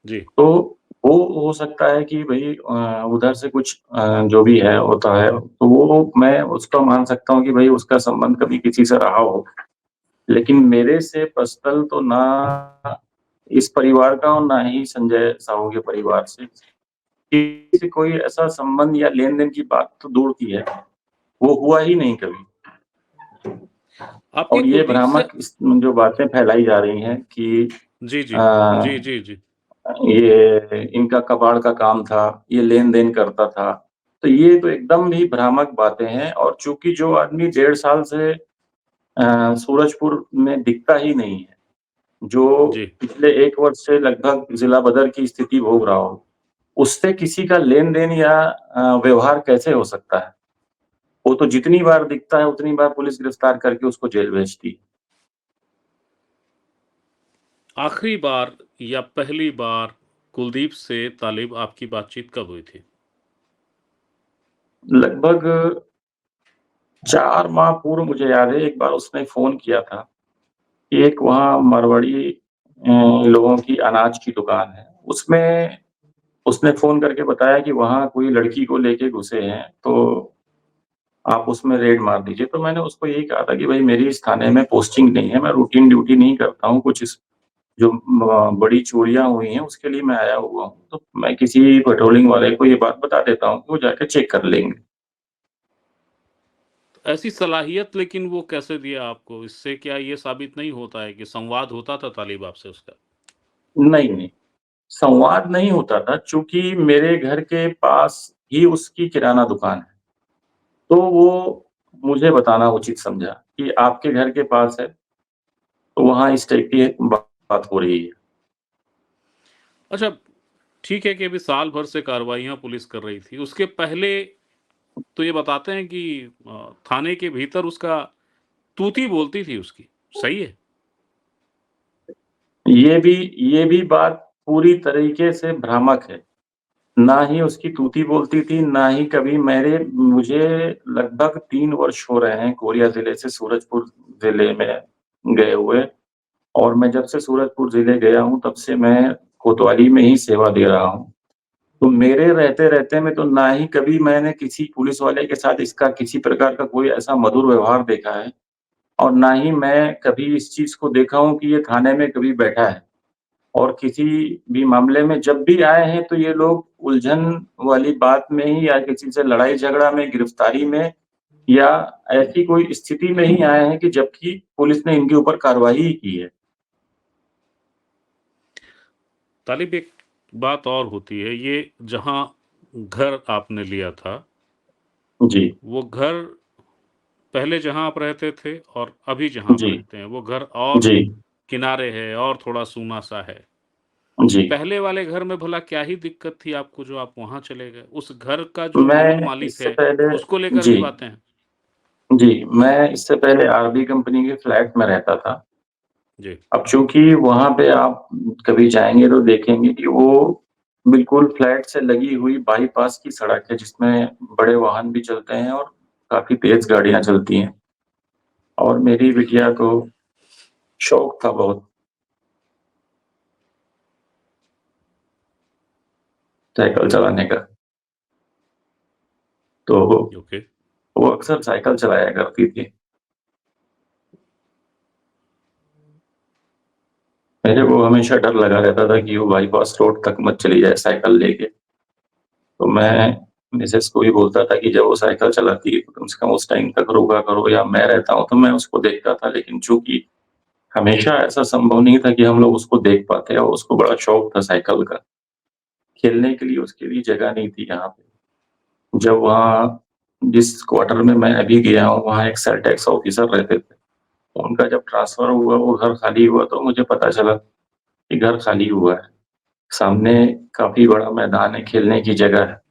जी। तो वो हो सकता है कि भई उधर से कुछ जो भी है होता है, तो वो मैं उसका मान सकता हूँ कि भई उसका संबंध कभी किसी से रहा हो। लेकिन मेरे से पर्सनल तो ना इस परिवार का और ना ही संजय साहू के परिवार से किसी से कोई ऐसा संबंध या लेन-देन की बात तो दूर की है, वो हुआ ही नहीं कभी। आपके और ये कुलदीप से भ्रामक जो बातें फैलाई जा रही हैं कि जी, जी। अ, जी, जी, जी। ये इनका कबाड़ का काम था, ये लेन-देन करता था। तो ये तो एकदम ही भ्रामक बातें हैं और चूँकि जो आदमी 1.5 साल से सूरजपुर में दिखता ही नहीं है, जो जी। पिछले 1 वर्ष से लगभग जिला बदर की स्थिति भोग रहा हो, उससे किसी का लेन-देन या व्यवहार कैसे हो सकता है? वो तो जितनी बार दिखता है, उतनी बार पुलिस गिरफ्तार करके उसको जेल भेजती है। आखिरी बार या पहली बार कुलदीप से तालिब आपकी बातचीत कब हुई थी? लगभग 4 माह पूर्व मुझे याद है, एक बार उसने फ़ोन किया था कि एक वहाँ मारवाड़ी लोगों की अनाज की दुकान है। उसमें उसने फ़ोन करके बताया कि वहाँ कोई लड़की को लेके घुसे हैं, तो आप उसमें रेड मार दीजिए। तो मैंने उसको यही कहा था कि भई मेरी इस थाने में पोस्टिंग नहीं है, मैं रूटीन ड्यूटी नहीं करता हूँ, कुछ इस जो बड़ी चोरियाँ हुई हैं, उसके लिए मैं आया हुआ हूँ। तो मैं किसी पेट्रोलिंग वाले को ये बात बता देता हूँ, वो जाके चेक कर लेंगे। ऐसी सलाहियत लेकिन वो कैसे दिया आपको? इससे क्या ये साबित नहीं होता है कि संवाद होता था तालिब आपसे उसका? नहीं, नहीं, संवाद नहीं होता था चूँकि मेरे घर के पास ही उसकी किराना दुकान है। तो वो मुझे बताना उचित समझा कि आपके घर के पास है, तो वहाँ इस टाइप की बात हो रही है। अच्छा, ठीक है कि अभी साल भर से कार्रवाइयाँ पुलिस कर रही थी। उसके पहले तो ये बताते हैं कि थाने के भीतर उसका तूती बोलती थी उसकी, सही है? ये भी ये भी बात पूरी तरीके से भ्रामक है। ना ही उसकी तूती बोलती थी, ना ही कभी मुझे लगभग 3 वर्ष हो रहे हैं कोरिया ज़िले से सूरजपुर ज़िले में गए हुए और मैं जब से सूरजपुर ज़िले गया हूँ, तब से मैं कोतवाली में ही सेवा दे रहा हूँ। तो मेरे रहते-रहते में तो ना ही कभी मैंने किसी पुलिस वाले के साथ इसका किसी प्रकार का कोई ऐसा मधुर व्यवहार देखा है और ना ही मैं कभी इस चीज़ को देखा हूँ कि ये थाने में कभी बैठा है। और किसी भी मामले में जब भी आए हैं तो ये लोग उलझन वाली बात में ही या किसी से लड़ाई-झगड़ा में, गिरफ्तारी में या ऐसी कोई स्थिति में ही आए हैं कि जबकि पुलिस ने इनके ऊपर कार्रवाई ही की है। तालिब एक बात और होती है, ये जहाँ घर आपने लिया था, जी, वो घर पहले जहाँ आप रहते थे और अभी जहाँ आप जी, रहते हैं, वो घर और जी, किनारे है और थोड़ा सूना-सा है। जी। पहले वाले घर में भला क्या ही दिक्कत थी आपको जो आप वहाँ चले गए? उस घर का जो मूल मैं मालिक इससे है, पहले उसको लेकर जी, भी बातें हैं? जी, मैं इससे पहले आरबी कंपनी के फ्लैट में रहता था। जी। अब चूँकि वहाँ पे आप कभी जाएँगे तो देखेंगे कि वो बिल्कुल फ्लैट से लगी हुई बाईपास की सड़क है जिसमें बड़े वाहन भी चलते हैं और काफ़ी तेज़ गाड़ियाँ चलती हैं। और मेरी बिटिया को शौक था बहुत साइकिल चलाने का, तो ओके। वो अक्सर साइकिल चलाया करती थी। मेरे को हमेशा डर लगा रहता था कि वो बाईपास रोड तक मत चली जाए साइकिल लेके। तो मैं मिसेस को भी बोलता था कि जब वो साइकिल चलाती है तो कम से कम उस टाइम तक रोका करो, या मैं रहता हूँ तो मैं उसको देखता था। लेकिन चूँकि हमेशा ऐसा संभव नहीं था कि हम लोग उसको देख पाते, और उसको बड़ा शौक था साइकिल का। खेलने के लिए उसके लिए जगह नहीं थी यहाँ पे। जब वहाँ जिस क्वार्टर में मैं अभी गया हूँ, वहाँ एक सेल टैक्स ऑफिसर रहते थे। उनका जब ट्रांसफ़र हुआ, वो घर खाली हुआ, तो मुझे पता चला कि घर खाली हुआ है। सामने काफ़ी बड़ा मैदान है, खेलने की जगह है।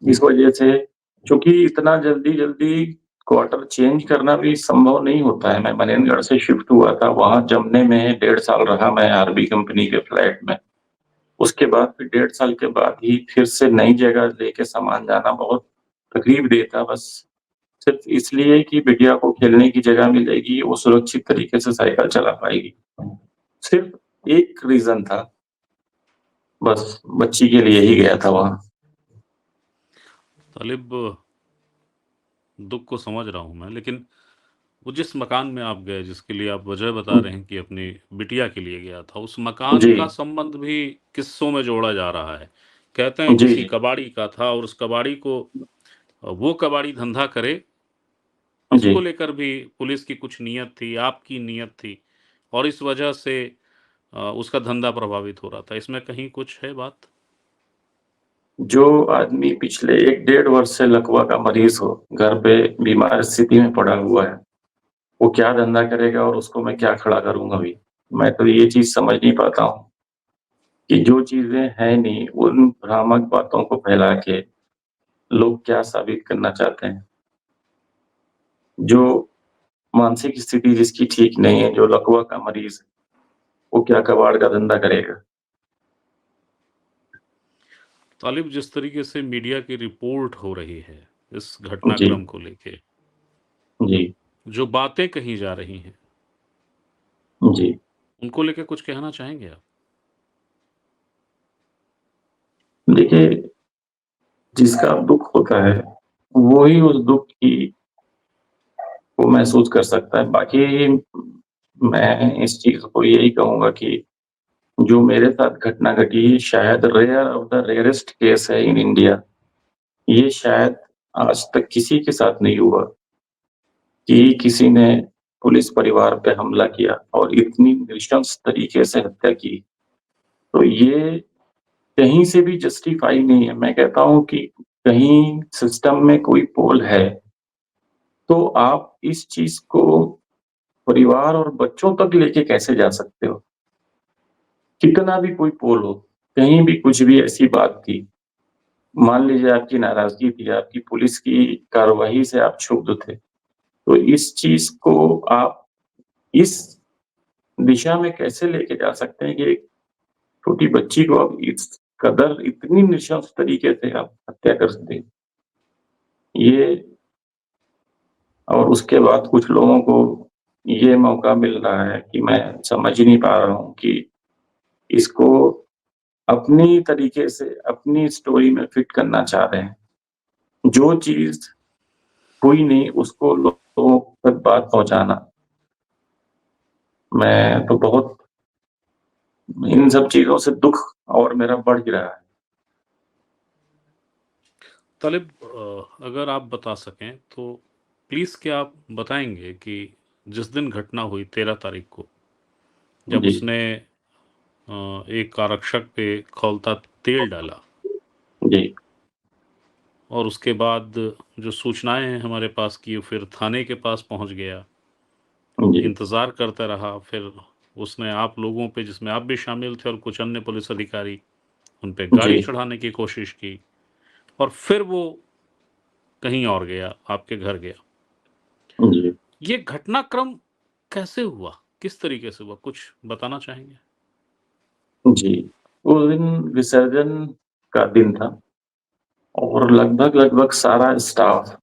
इस वजह से, चूँकि इतना जल्दी-जल्दी क्वार्टर चेंज करना भी संभव नहीं होता है। मैं मनेंद्रगढ़ से शिफ्ट हुआ था, वहाँ जमने में 1.5 साल रहा मैं आरबी कंपनी के फ्लैट में। उसके बाद फिर 1.5 साल के बाद ही फिर से नई जगह लेके सामान जाना बहुत तकलीफ़देह था, बस सिर्फ़ इसलिए कि बिटिया को खेलने की जगह मिलेगी, वो सुरक्षित तरीके से साइकिल चला पाएगी। सिर्फ़ एक रीज़न था, बस बच्ची के लिए ही गया था वहाँ। तालिब, दुख को समझ रहा हूँ मैं, लेकिन वो जिस मकान में आप गए, जिसके लिए आप वजह बता रहे हैं कि अपनी बिटिया के लिए गया था, उस मकान जी, का संबंध भी किस्सों में जोड़ा जा रहा है। कहते हैं जी, किसी जी, कबाड़ी का था, और उस कबाड़ी को वो कबाड़ी धंधा करे, जी। उसको लेकर भी पुलिस की कुछ नीयत थी, आपकी नीयत थी, और इस वजह से उसका धंधा प्रभावित हो रहा था। इसमें कहीं कुछ है बात? जो आदमी पिछले 1 डेढ़ वर्ष से लकवा का मरीज़ हो, घर पे बीमार स्थिति में पड़ा हुआ है, वो क्या धंधा करेगा और उसको मैं क्या खड़ा करूँगा अभी? मैं तो ये चीज़ समझ नहीं पाता हूँ कि जो चीज़ें हैं नहीं, उन भ्रामक बातों को फैला के लोग क्या साबित करना चाहते हैं। जो मानसिक स्थिति जिसकी ठीक नहीं है, जो लकवा का मरीज़ है, वो क्या कबाड़ का धंधा करेगा? तालिब, जिस तरीके से मीडिया की रिपोर्ट हो रही है इस जी, घटनाक्रम को लेके, जी, जो बातें कही जा रही हैं, जी। उनको लेके कुछ कहना चाहेंगे आप? देखिए, जिसका दुःख होता है, वो ही उस दुःख की को महसूस कर सकता है। बाकी मैं इस चीज़ को यही कहूँगा कि जो मेरे साथ घटना घटी, शायद rare of the rarest case है इन इंडिया। ये शायद आज तक किसी के साथ नहीं हुआ कि किसी ने पुलिस परिवार पे हमला किया और इतनी नृशंस तरीके से हत्या की। तो ये कहीं से भी जस्टिफाई नहीं है। मैं कहता हूँ कि कहीं सिस्टम में कोई पोल है, तो आप इस चीज़ को परिवार और बच्चों तक लेके कैसे जा सकते हो? कितना भी कोई पोल हो, कहीं भी कुछ भी ऐसी बात थी, मान लीजिए आपकी नाराज़गी थी, आपकी पुलिस की कार्रवाई से आप क्षुब्ध थे, तो इस चीज़ को आप इस दिशा में कैसे लेके जा सकते हैं कि एक छोटी बच्ची को आप इस कदर इतनी नृशंस तरीके से आप हत्या कर दें। ये और उसके बाद कुछ लोगों को ये मौका मिल रहा है कि मैं समझ ही नहीं पा रहा हूँ कि इसको अपनी तरीके से अपनी स्टोरी में फिट करना चाह रहे हैं। जो चीज़ हुई नहीं उसको लोगों तक बात पहुँचाना। मैं तो बहुत इन सब चीज़ों से दुःख और मेरा बढ़ ही रहा है। तालिब, अगर आप बता सकें तो प्लीज़ क्या आप बताएंगे कि जिस दिन घटना हुई 13 तारीख को, जब जी, उसने एक आरक्षक पे खौलता तेल डाला, जी, और उसके बाद जो सूचनाएं हैं हमारे पास कि वो फिर थाने के पास पहुंच गया, जी, इंतज़ार करता रहा, फिर उसने आप लोगों पे, जिसमें आप भी शामिल थे और कुछ अन्य पुलिस अधिकारी, उन पे जी, गाड़ी चढ़ाने की कोशिश की, और फिर वो कहीं और गया, आपके घर गया। जी, ये घटनाक्रम कैसे हुआ? किस तरीके से हुआ? कुछ बताना चाहेंगे? जी। उस दिन विसर्जन का दिन था और लगभग-लगभग सारा स्टाफ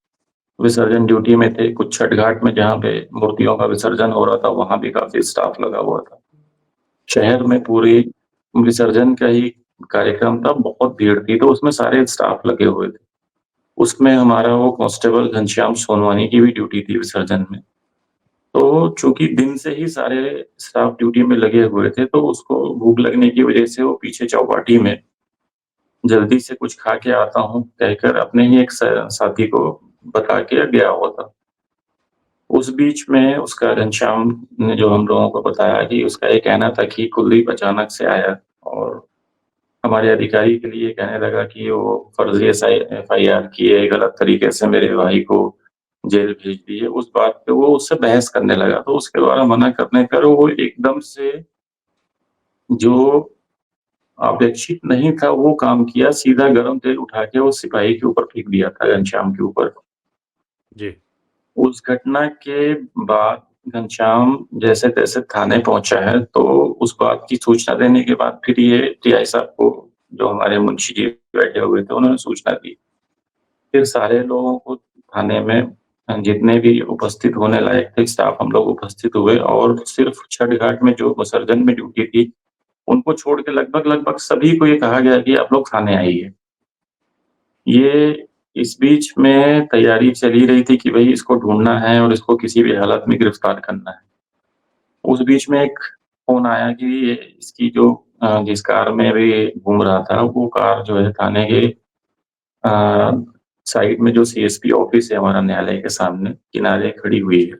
विसर्जन ड्यूटी में थे। कुछ छठ घाट में जहाँ पे मूर्तियों का विसर्जन हो रहा था, वहाँ भी काफ़ी स्टाफ लगा हुआ था। शहर में पूरी विसर्जन का ही कार्यक्रम था, बहुत भीड़ थी, तो उसमें सारे स्टाफ लगे हुए थे। उसमें हमारा वो कांस्टेबल घनश्याम सोनवानी की भी ड्यूटी थी विसर्जन में। तो चूँकि दिन से ही सारे स्टाफ ड्यूटी में लगे हुए थे, तो उसको भूख लगने की वजह से वो पीछे चौपाटी में जल्दी से कुछ खा के आता हूँ कहकर अपने ही एक साथी को बता के गया हुआ था। उस बीच में उसका घनश्याम ने जो हम लोगों को बताया कि उसका ये कहना था कि कुलदीप अचानक से आया और हमारे अधिकारी के लिए कहने लगा कि वो फर्जी एफआईआर किए, गलत तरीके से मेरे भाई को जेल भेज दिए। उस बात पे वो उससे बहस करने लगा, तो उसके द्वारा मना करने पर वो एकदम से जो अपेक्षित नहीं था वो काम किया, सीधा गरम तेल उठा के वो सिपाही के ऊपर फेंक दिया था, घनश्याम के ऊपर। जी। उस घटना के बाद घनश्याम जैसे-तैसे थाने पहुँचा है, तो उस बात की सूचना देने के बाद फिर ये टीआई साहब को, जो हमारे मुंशी जी बैठे हुए थे, उन्होंने सूचना दी। फिर सारे लोगों को थाने में जितने भी उपस्थित होने लायक थे स्टाफ, हम लोग उपस्थित हुए और सिर्फ छठ घाट में जो विसर्जन में ड्यूटी थी, उनको छोड़ के लगभग-लगभग सभी को ये कहा गया कि आप लोग थाने आइए। ये इस बीच में तैयारी चली रही थी कि भई इसको ढूँढना है और इसको किसी भी हालत में गिरफ्तार करना है। उस बीच में एक फ़ोन आया कि ये इसकी जो जिस कार में भी घूम रहा था, वो कार जो है थाने के साइड में जो सीएसपी ऑफिस है हमारा न्यायालय के सामने, किनारे खड़ी हुई है।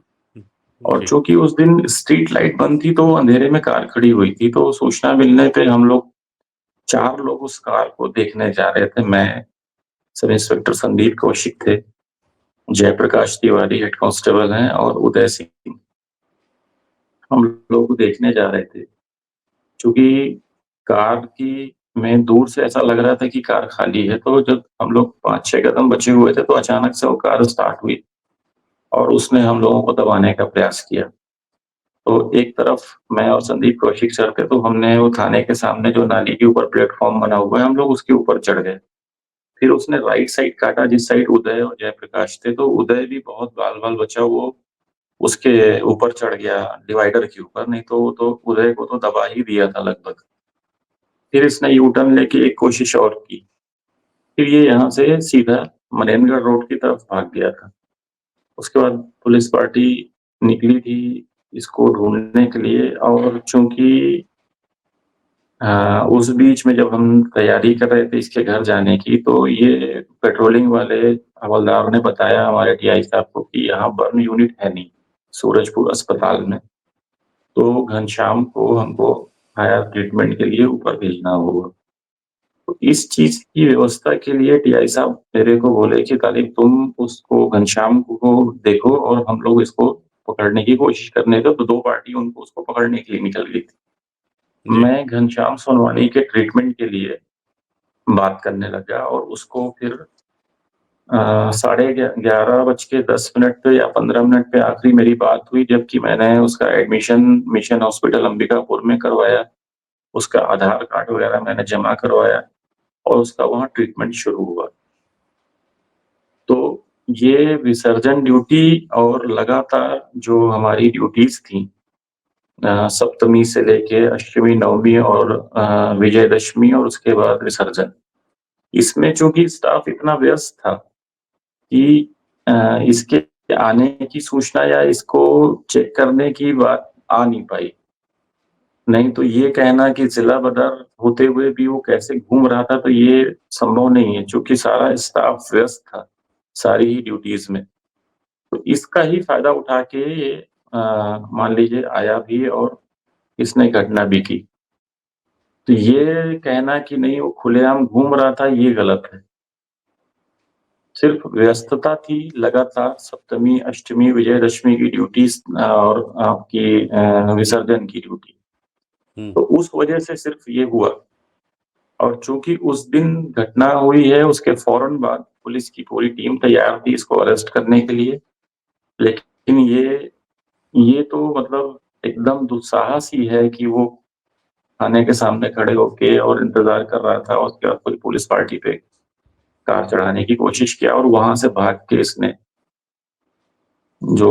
और जी। चूँकि उस दिन स्ट्रीट लाइट बंद थी, तो अंधेरे में कार खड़ी हुई थी, तो सूचना मिलने पे हम लोग 4 लोग उस कार को देखने जा रहे थे। मैं, सब इंस्पेक्टर संदीप कौशिक थे, जयप्रकाश तिवारी हेड कांस्टेबल हैं और उदय सिंह। हम लोग देखने जा रहे थे। चूँकि कार की में दूर से ऐसा लग रहा था कि कार खाली है, तो जब हम लोग 5-6 कदम बचे हुए थे, तो अचानक से वो कार स्टार्ट हुई और उसने हम लोगों को दबाने का प्रयास किया। तो एक तरफ मैं और संदीप कौशिक सर थे, तो हमने वो थाने के सामने जो नाली के ऊपर प्लेटफ़ॉर्म बना हुआ है, हम लोग उसके ऊपर चढ़ गए। फिर उसने राइट साइड काटा जिस साइड उदय और जयप्रकाश थे, तो उदय भी बहुत बाल-बाल बचा, वो उसके ऊपर चढ़ गया डिवाइडर के ऊपर, नहीं तो वो तो उदय को तो दबा ही दिया था लगभग। फिर इसने यू टर्न लेके एक कोशिश और की। फिर ये यहाँ से सीधा मनेंद्रगढ़ रोड की तरफ भाग गया था। उसके बाद पुलिस पार्टी निकली थी इसको ढूँढने के लिए और चूँकि उस बीच में जब हम तैयारी कर रहे थे इसके घर जाने की, तो ये पेट्रोलिंग वाले हवलदार ने बताया हमारे टीआई साहब को कि यहाँ बर्न यूनिट है नहीं, सूरजपुर अस्पताल में। तो घनश्याम को हमको हायर ट्रीटमेंट के लिए ऊपर भेजना होगा। तो इस चीज़ की व्यवस्था के लिए टीआई साहब मेरे को बोले कि तालिब तुम उसको घनश्याम को देखो और हम लोग इसको पकड़ने की कोशिश करने दो, तो 2 पार्टी उनको उसको पकड़ने के लिए निकल गई थी। जी। मैं घनश्याम सोनवानी के ट्रीटमेंट के लिए बात करने लगा और उसको फिर साढ़े 11:10 पे या 15 मिनट पे आखिरी मेरी बात हुई, जबकि मैंने उसका एडमिशन मिशन हॉस्पिटल अंबिकापुर में करवाया। उसका आधार कार्ड वगैरह मैंने जमा करवाया और उसका वहाँ ट्रीटमेंट शुरू हुआ। तो ये विसर्जन ड्यूटी और लगातार जो हमारी ड्यूटीज़ थी, सप्तमी से लेके अष्टमी, नवमी और विजयदशमी और उसके बाद विसर्जन। इसमें चूँकि स्टाफ इतना व्यस्त था कि इसके आने की सूचना या इसको चेक करने की बात आ नहीं पाई। नहीं तो ये कहना कि जिला बदर होते हुए भी वो कैसे घूम रहा था, तो ये संभव नहीं है, चूँकि सारा स्टाफ व्यस्त था, सारी ही ड्यूटीज़ में। तो इसका ही फ़ायदा उठा के ये मान लीजिए आया भी और इसने घटना भी की। तो ये कहना कि नहीं वो खुलेआम घूम रहा था, ये गलत है। सिर्फ व्यस्तता थी लगातार सप्तमी, अष्टमी, विजयदशमी की ड्यूटीज़ और आपकी विसर्जन की ड्यूटी। हुँ। तो उस वजह से सिर्फ ये हुआ और चूँकि उस दिन घटना हुई है, उसके फ़ौरन बाद पुलिस की पूरी टीम तैयार थी इसको अरेस्ट करने के लिए। लेकिन ये तो मतलब एकदम दुस्साहस ही है कि वो थाने के सामने खड़े होके और इंतज़ार कर रहा था और उसके बाद कोई पुलिस पार्टी पे कार चढ़ाने की कोशिश किया और वहाँ से भाग के इसने जो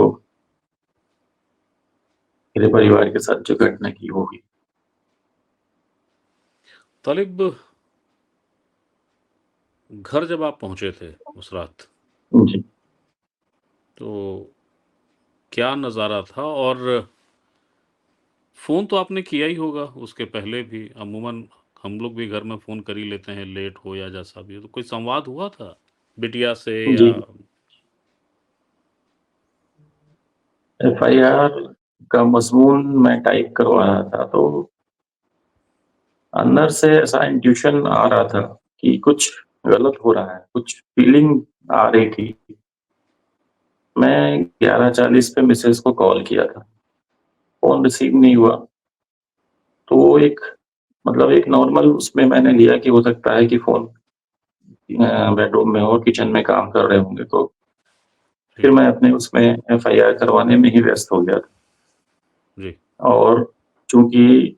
मेरे परिवार के साथ जो घटना की वो हुई। तालिब, घर जब आप पहुँचे थे उस रात, जी। तो क्या नज़ारा था? और फ़ोन तो आपने किया ही होगा उसके पहले भी, अमूमन हम लोग भी घर में फ़ोन कर ही लेते हैं, लेट हो या जैसा भी हो। तो कोई संवाद हुआ था बिटिया से जी। या? एफआईआर का मज़मून मैं टाइप करवा रहा था, तो अंदर से ऐसा इंट्यूशन आ रहा था कि कुछ गलत हो रहा है, कुछ फीलिंग आ रही थी। मैं 11:40 पे मिसेज़ को कॉल किया था, फ़ोन रिसीव नहीं हुआ। तो वो एक मतलब एक नॉर्मल उसमें मैंने लिया कि हो सकता है कि फ़ोन बेडरूम में हो, किचन में काम कर रहे होंगे, तो जी, फिर मैं अपने उसमें एफआईआर करवाने में ही व्यस्त हो गया था। जी। और चूँकि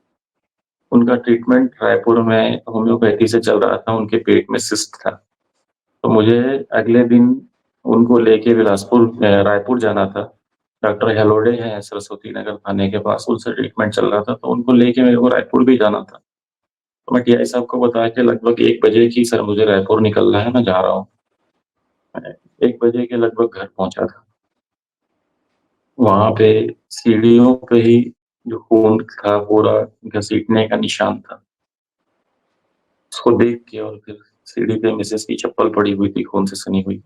उनका ट्रीटमेंट रायपुर में होम्योपैथी से चल रहा था, उनके पेट में सिस्ट था। तो मुझे अगले दिन उनको लेके रायपुर जाना था। डॉक्टर हेलोडे हैं सरस्वती नगर थाने के पास, उनसे ट्रीटमेंट चल रहा था, तो उनको लेके मेरे को रायपुर भी जाना था। तो मैं टीआई साहब को बताया कि लगभग 1 बजे कि सर मुझे रायपुर निकलना है, मैं जा रहा हूँ। मैं 1 बजे के लगभग घर पहुँचा था। वहाँ पे सीढ़ियों पे ही जो खून था पूरा घसीटने का निशान था। उसको देख के और फिर सीढ़ी पे मिसेज़ की चप्पल पड़ी हुई थी खून से सनी हुई।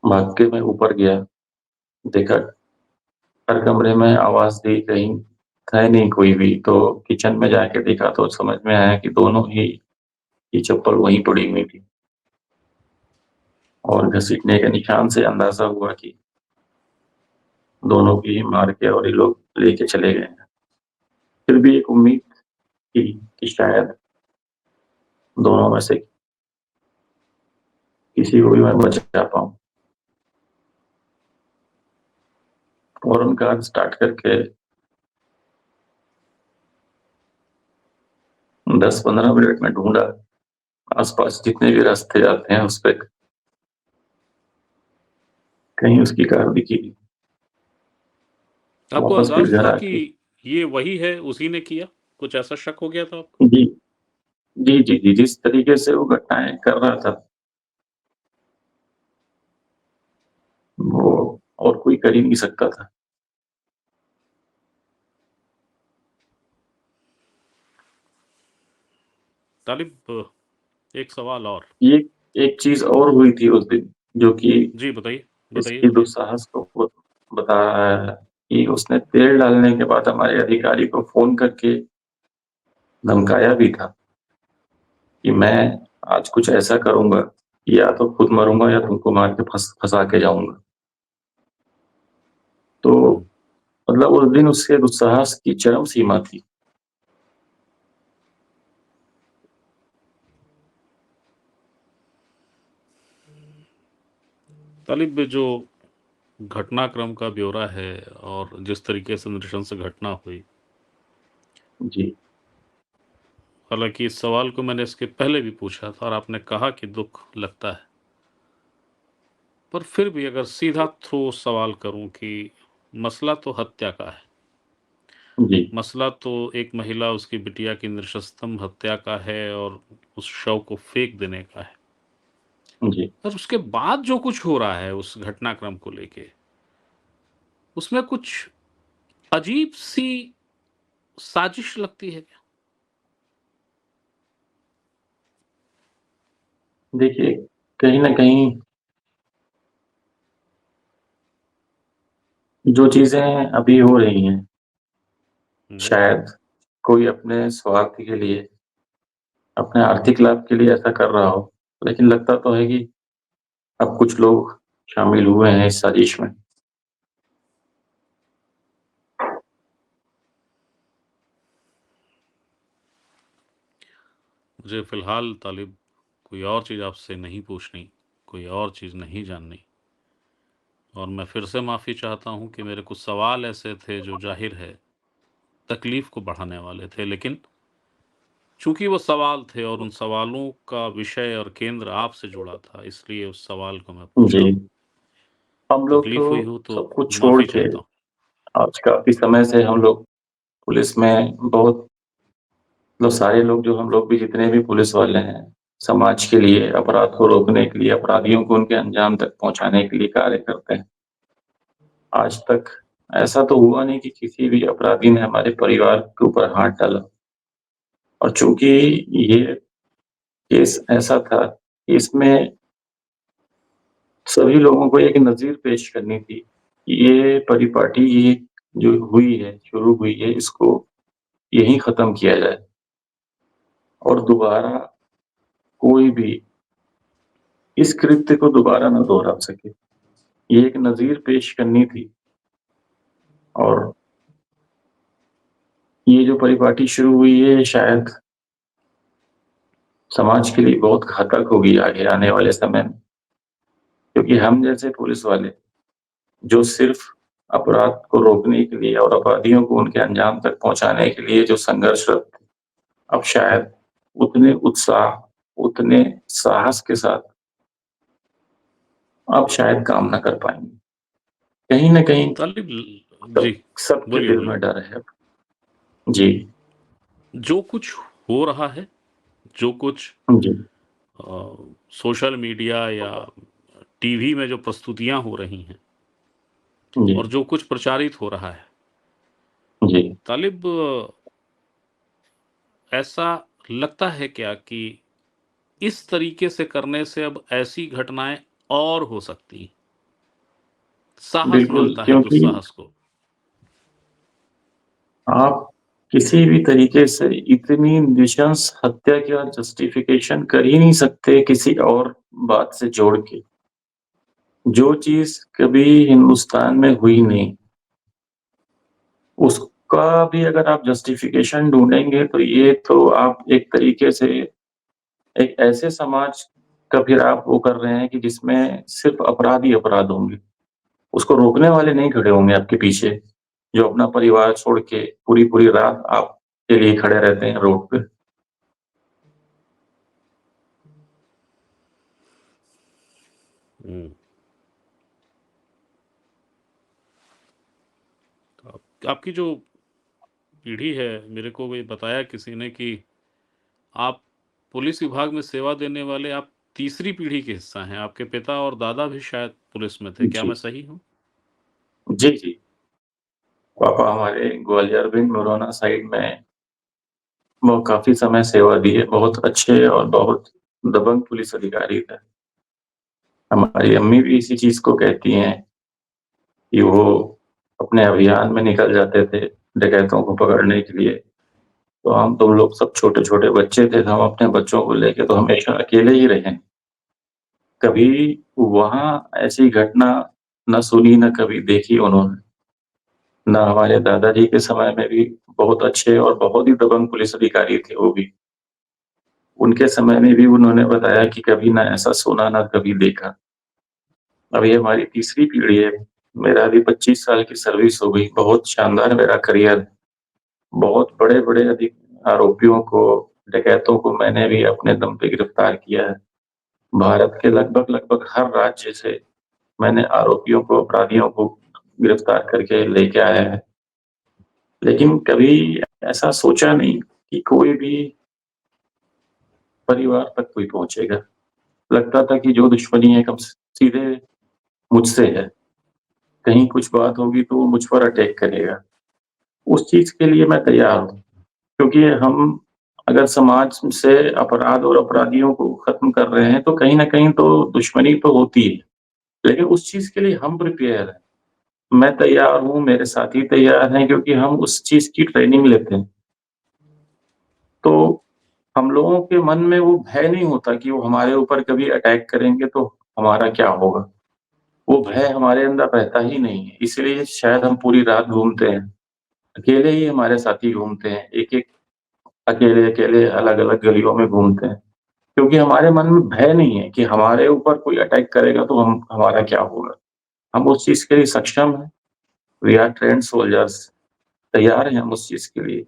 भाग के मैं ऊपर गया, देखा हर कमरे में आवाज़ दी, कहीं है नहीं कोई भी, तो किचन में जाके देखा तो समझ में आया कि दोनों ही की चप्पल वहीं पड़ी हुई थी। और घसीटने के निशान से अंदाज़ा हुआ कि दोनों की ही मार के और ये लोग लेके चले गए हैं। फिर भी एक उम्मीद थी कि शायद दोनों में से किसी को भी मैं बचा पाऊँ। फौरन कार स्टार्ट करके 10-15 मिनट में ढूँढा, आस-पास जितने भी रास्ते जाते हैं उस पे कहीं उसकी कार दिखी नहीं। आपको वापस फिर अंदाज़ घर था कि आके ये वही है, उसी ने किया? कुछ ऐसा शक हो गया था आपको? जी, जी, जिस तरीके से वो घटनाएँ कर रहा था, वो और कोई कर ही नहीं सकता था। तालिब, एक सवाल और। ये एक चीज़ और हुई थी उस दिन, जो कि जी, बताइए, बताइए, इसकी बताइए। दुस्साहस को बता रहा है कि उसने तेल डालने के बाद हमारे अधिकारी को फ़ोन करके धमकाया भी था कि मैं आज कुछ ऐसा करूँगा, कि या तो खुद मरूँगा या तुमको मार के फँसा के जाऊँगा। तो हुँ। मतलब उस दिन उसके दुस्साहस की चरम सीमा थी। तालिब, जो घटनाक्रम का ब्यौरा है और जिस तरीके से नृशंस घटना हुई, जी, हालाँकि इस सवाल को मैंने इसके पहले भी पूछा था और आपने कहा कि दुःख लगता है। पर फिर भी अगर सीधा थ्रो सवाल करूँ कि मसला तो हत्या का है। जी, मसला तो एक महिला, उसकी बिटिया की नृशंसतम हत्या का है और उस शव को फेंक देने का है। जी। और उसके बाद जो कुछ हो रहा है उस घटनाक्रम को लेके, उसमें कुछ अजीब-सी साजिश लगती है क्या? देखिए, कहीं न कहीं जो चीज़ें अभी हो रही हैं, हुँ। शायद कोई अपने स्वार्थ के लिए, अपने आर्थिक लाभ के लिए ऐसा कर रहा हो, लेकिन लगता तो है कि अब कुछ लोग शामिल हुए हैं इस साजिश में। मुझे फ़िलहाल तालिब कोई और चीज़ आपसे नहीं पूछनी, कोई और चीज़ नहीं जाननी, और मैं फिर से माफ़ी चाहता हूँ कि मेरे कुछ सवाल ऐसे थे जो ज़ाहिर है तकलीफ़ को बढ़ाने वाले थे, लेकिन चूँकि वो सवाल थे और उन सवालों का विषय और केंद्र आपसे जुड़ा था, इसलिए उस सवाल को मैं पूछ जी, रहा हूँ। हम लोग तो तकलीफ़ हुई हो तो सब कुछ छोड़ माफ़ी के चाहता हूँ। आज काफ़ी समय से हम लोग पुलिस में बहुत मतलब सारे लोग जो हम लोग भी जितने भी पुलिस वाले हैं, समाज के लिए, अपराध को रोकने के लिए, अपराधियों को उनके अंजाम तक पहुँचाने के लिए कार्य करते हैं। आज तक ऐसा तो हुआ नहीं कि किसी भी अपराधी ने हमारे परिवार के ऊपर हाथ डाला और चूंकि ये केस ऐसा था कि इसमें सभी लोगों को एक नज़ीर पेश करनी थी कि ये परिपाटी ये जो हुई है, शुरू हुई है, इसको यहीं ख़त्म किया जाए और दोबारा कोई भी इस कृत्य को दोबारा ना दोहरा सके। ये एक नज़ीर पेश करनी थी और ये जो परिपाटी शुरू हुई है, शायद समाज के लिए बहुत घातक होगी आगे आने वाले समय में। क्योंकि हम जैसे पुलिस वाले जो सिर्फ अपराध को रोकने के लिए और अपराधियों को उनके अंजाम तक पहुंचाने के लिए जो संघर्षरत थे, अब शायद उतने उत्साह, उतने साहस के साथ अब शायद काम ना कर पाएंगे। कहीं न कहीं तालिब जी, सबके बोलिए, दिल बोलिए। में डर है। जी, जो कुछ हो रहा है, जो कुछ जी, सोशल मीडिया या टीवी में जो प्रस्तुतियाँ हो रही हैं जी, और जो कुछ प्रचारित हो रहा है, जी। तालिब ऐसा लगता है क्या कि इस तरीके से करने से अब ऐसी घटनाएँ और हो सकती हैं? साहस बिल्कुल, मिलता है क्योंकि दुस्साहस को। आप किसी भी तरीके से इतनी नृशंस हत्या का जस्टिफिकेशन कर ही नहीं सकते किसी और बात से जोड़ के। जो चीज़ कभी हिंदुस्तान में हुई नहीं, उसका भी अगर आप जस्टिफिकेशन ढूँढेंगे तो ये तो आप एक तरीके से एक ऐसे समाज का फिर आप वो कर रहे हैं कि जिसमें सिर्फ़ अपराध ही अपराध होंगे। उसको रोकने वाले नहीं खड़े होंगे आपके पीछे, जो अपना परिवार छोड़ के पूरी-पूरी रात आपके लिए खड़े रहते हैं रोड पे। हुँ। आपकी जो पीढ़ी है, मेरे को ये बताया किसी ने कि आप पुलिस विभाग में सेवा देने वाले आप तीसरी पीढ़ी के हिस्सा हैं। आपके पिता और दादा भी शायद पुलिस में थे। क्या जी। मैं सही हूँ? जी, जी। पापा हमारे ग्वालियर भिंड मुरैना साइड में वो काफ़ी समय सेवा दी है, बहुत अच्छे और बहुत दबंग पुलिस अधिकारी थे। हमारी अम्मी भी इसी चीज़ को कहती हैं कि वो अपने अभियान में निकल जाते थे, डकैतों को पकड़ने के लिए। तो हम तुम लोग सब छोटे-छोटे बच्चे थे, तो हम अपने बच्चों को लेके तो हमेशा अकेले ही रहे। कभी वहाँ ऐसी घटना ना सुनी, ना कभी देखी उन्होंने। ना हमारे दादाजी के समय में भी बहुत अच्छे और बहुत ही दबंग पुलिस अधिकारी थे वो भी। उनके समय में भी उन्होंने बताया कि कभी ना ऐसा सुना, ना कभी देखा। अब ये हमारी तीसरी पीढ़ी है। मेरा अभी 25 साल की सर्विस हो गई, बहुत शानदार मेरा करियर। बहुत बड़े-बड़े आरोपियों को, डकैतों को मैंने भी अपने दम पे गिरफ्तार किया है। भारत के लगभग-लगभग हर राज्य से मैंने आरोपियों को, अपराधियों को गिरफ्तार करके लेके आया है। लेकिन कभी ऐसा सोचा नहीं कि कोई भी परिवार तक कोई पहुँचेगा। लगता था कि जो दुश्मनी है कम सीधे मुझसे है। कहीं कुछ बात होगी तो वो मुझ पर अटैक करेगा। उस चीज़ के लिए मैं तैयार हूँ, क्योंकि हम अगर समाज से अपराध और अपराधियों को खत्म कर रहे हैं, तो कहीं न कहीं तो दुश्मनी तो होती है। लेकिन उस चीज़ के लिए हम प्रिपेयर हैं। मैं तैयार हूँ, मेरे साथी तैयार हैं, क्योंकि हम उस चीज़ की ट्रेनिंग लेते हैं। तो हम लोगों के मन में वो भय नहीं होता कि वो हमारे ऊपर कभी अटैक करेंगे तो हमारा क्या होगा? वो जी। भय हमारे अंदर रहता ही नहीं है, इसलिए शायद हम पूरी रात घूमते हैं। अकेले ही हमारे साथी घूमते हैं, एक-एक अकेले-अकेले अलग-अलग गलियों में घूमते हैं। क्योंकि हमारे मन में भय नहीं है कि हमारे ऊपर कोई अटैक करेगा तो हम हमारा क्या होगा? हम उस चीज़ के लिए सक्षम हैं। वी आर ट्रेन्ड सोल्जर्स, तैयार हैं हम उस चीज़ के लिए।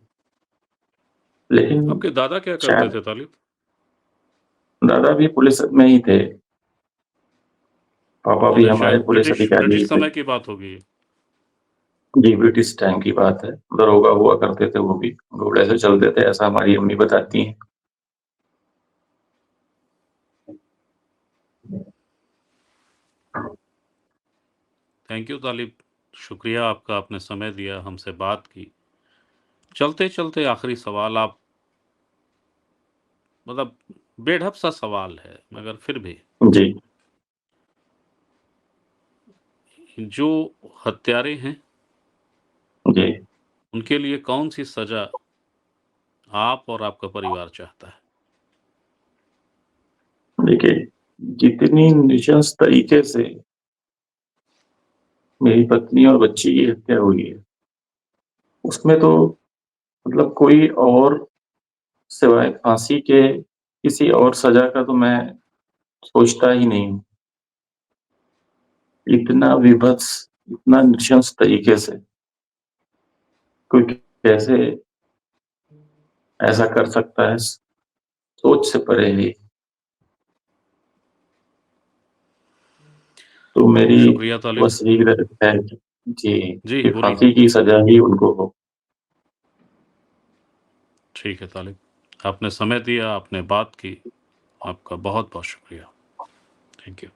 लेकिन आपके दादा क्या करते शायद थे तालिब? दादा भी पुलिस में ही थे, पापा भी अच्छा, हमारे शायद पुलिस अधिकारी ही ब्रिटिश थे। समय की बात होगी ये। जी, ब्रिटिश टाइम की बात है। दरोगा हुआ करते थे वो भी, घोड़े से चलते थे, ऐसा हमारी अम्मी बताती हैं। थैंक यू तालिब। शुक्रिया आपका, आपने समय दिया, हमसे बात की। चलते-चलते आखिरी सवाल, आप मतलब बेढप सा सवाल है, मगर फिर भी जी, जो हत्यारे हैं, जी। उनके लिए कौन-सी सज़ा आप और आपका परिवार चाहता है? देखिए, जितनी नृशंस तरीके से मेरी पत्नी और बच्ची की हत्या हुई है, उसमें तो मतलब कोई और सिवाय फांसी के किसी और सज़ा का तो मैं सोचता ही नहीं हूँ। इतना विभत्स, इतना नृशंस तरीके से कोई कैसे ऐसा कर सकता है, सोच से परे है ये। तो मेरी शुक्रिया तालिब। बस यही है जी, जी, कि बोलिए। फांसी की सज़ा ही उनको हो। ठीक है तालिब। आपने समय दिया, आपने बात की, आपका बहुत-बहुत शुक्रिया। Thank you.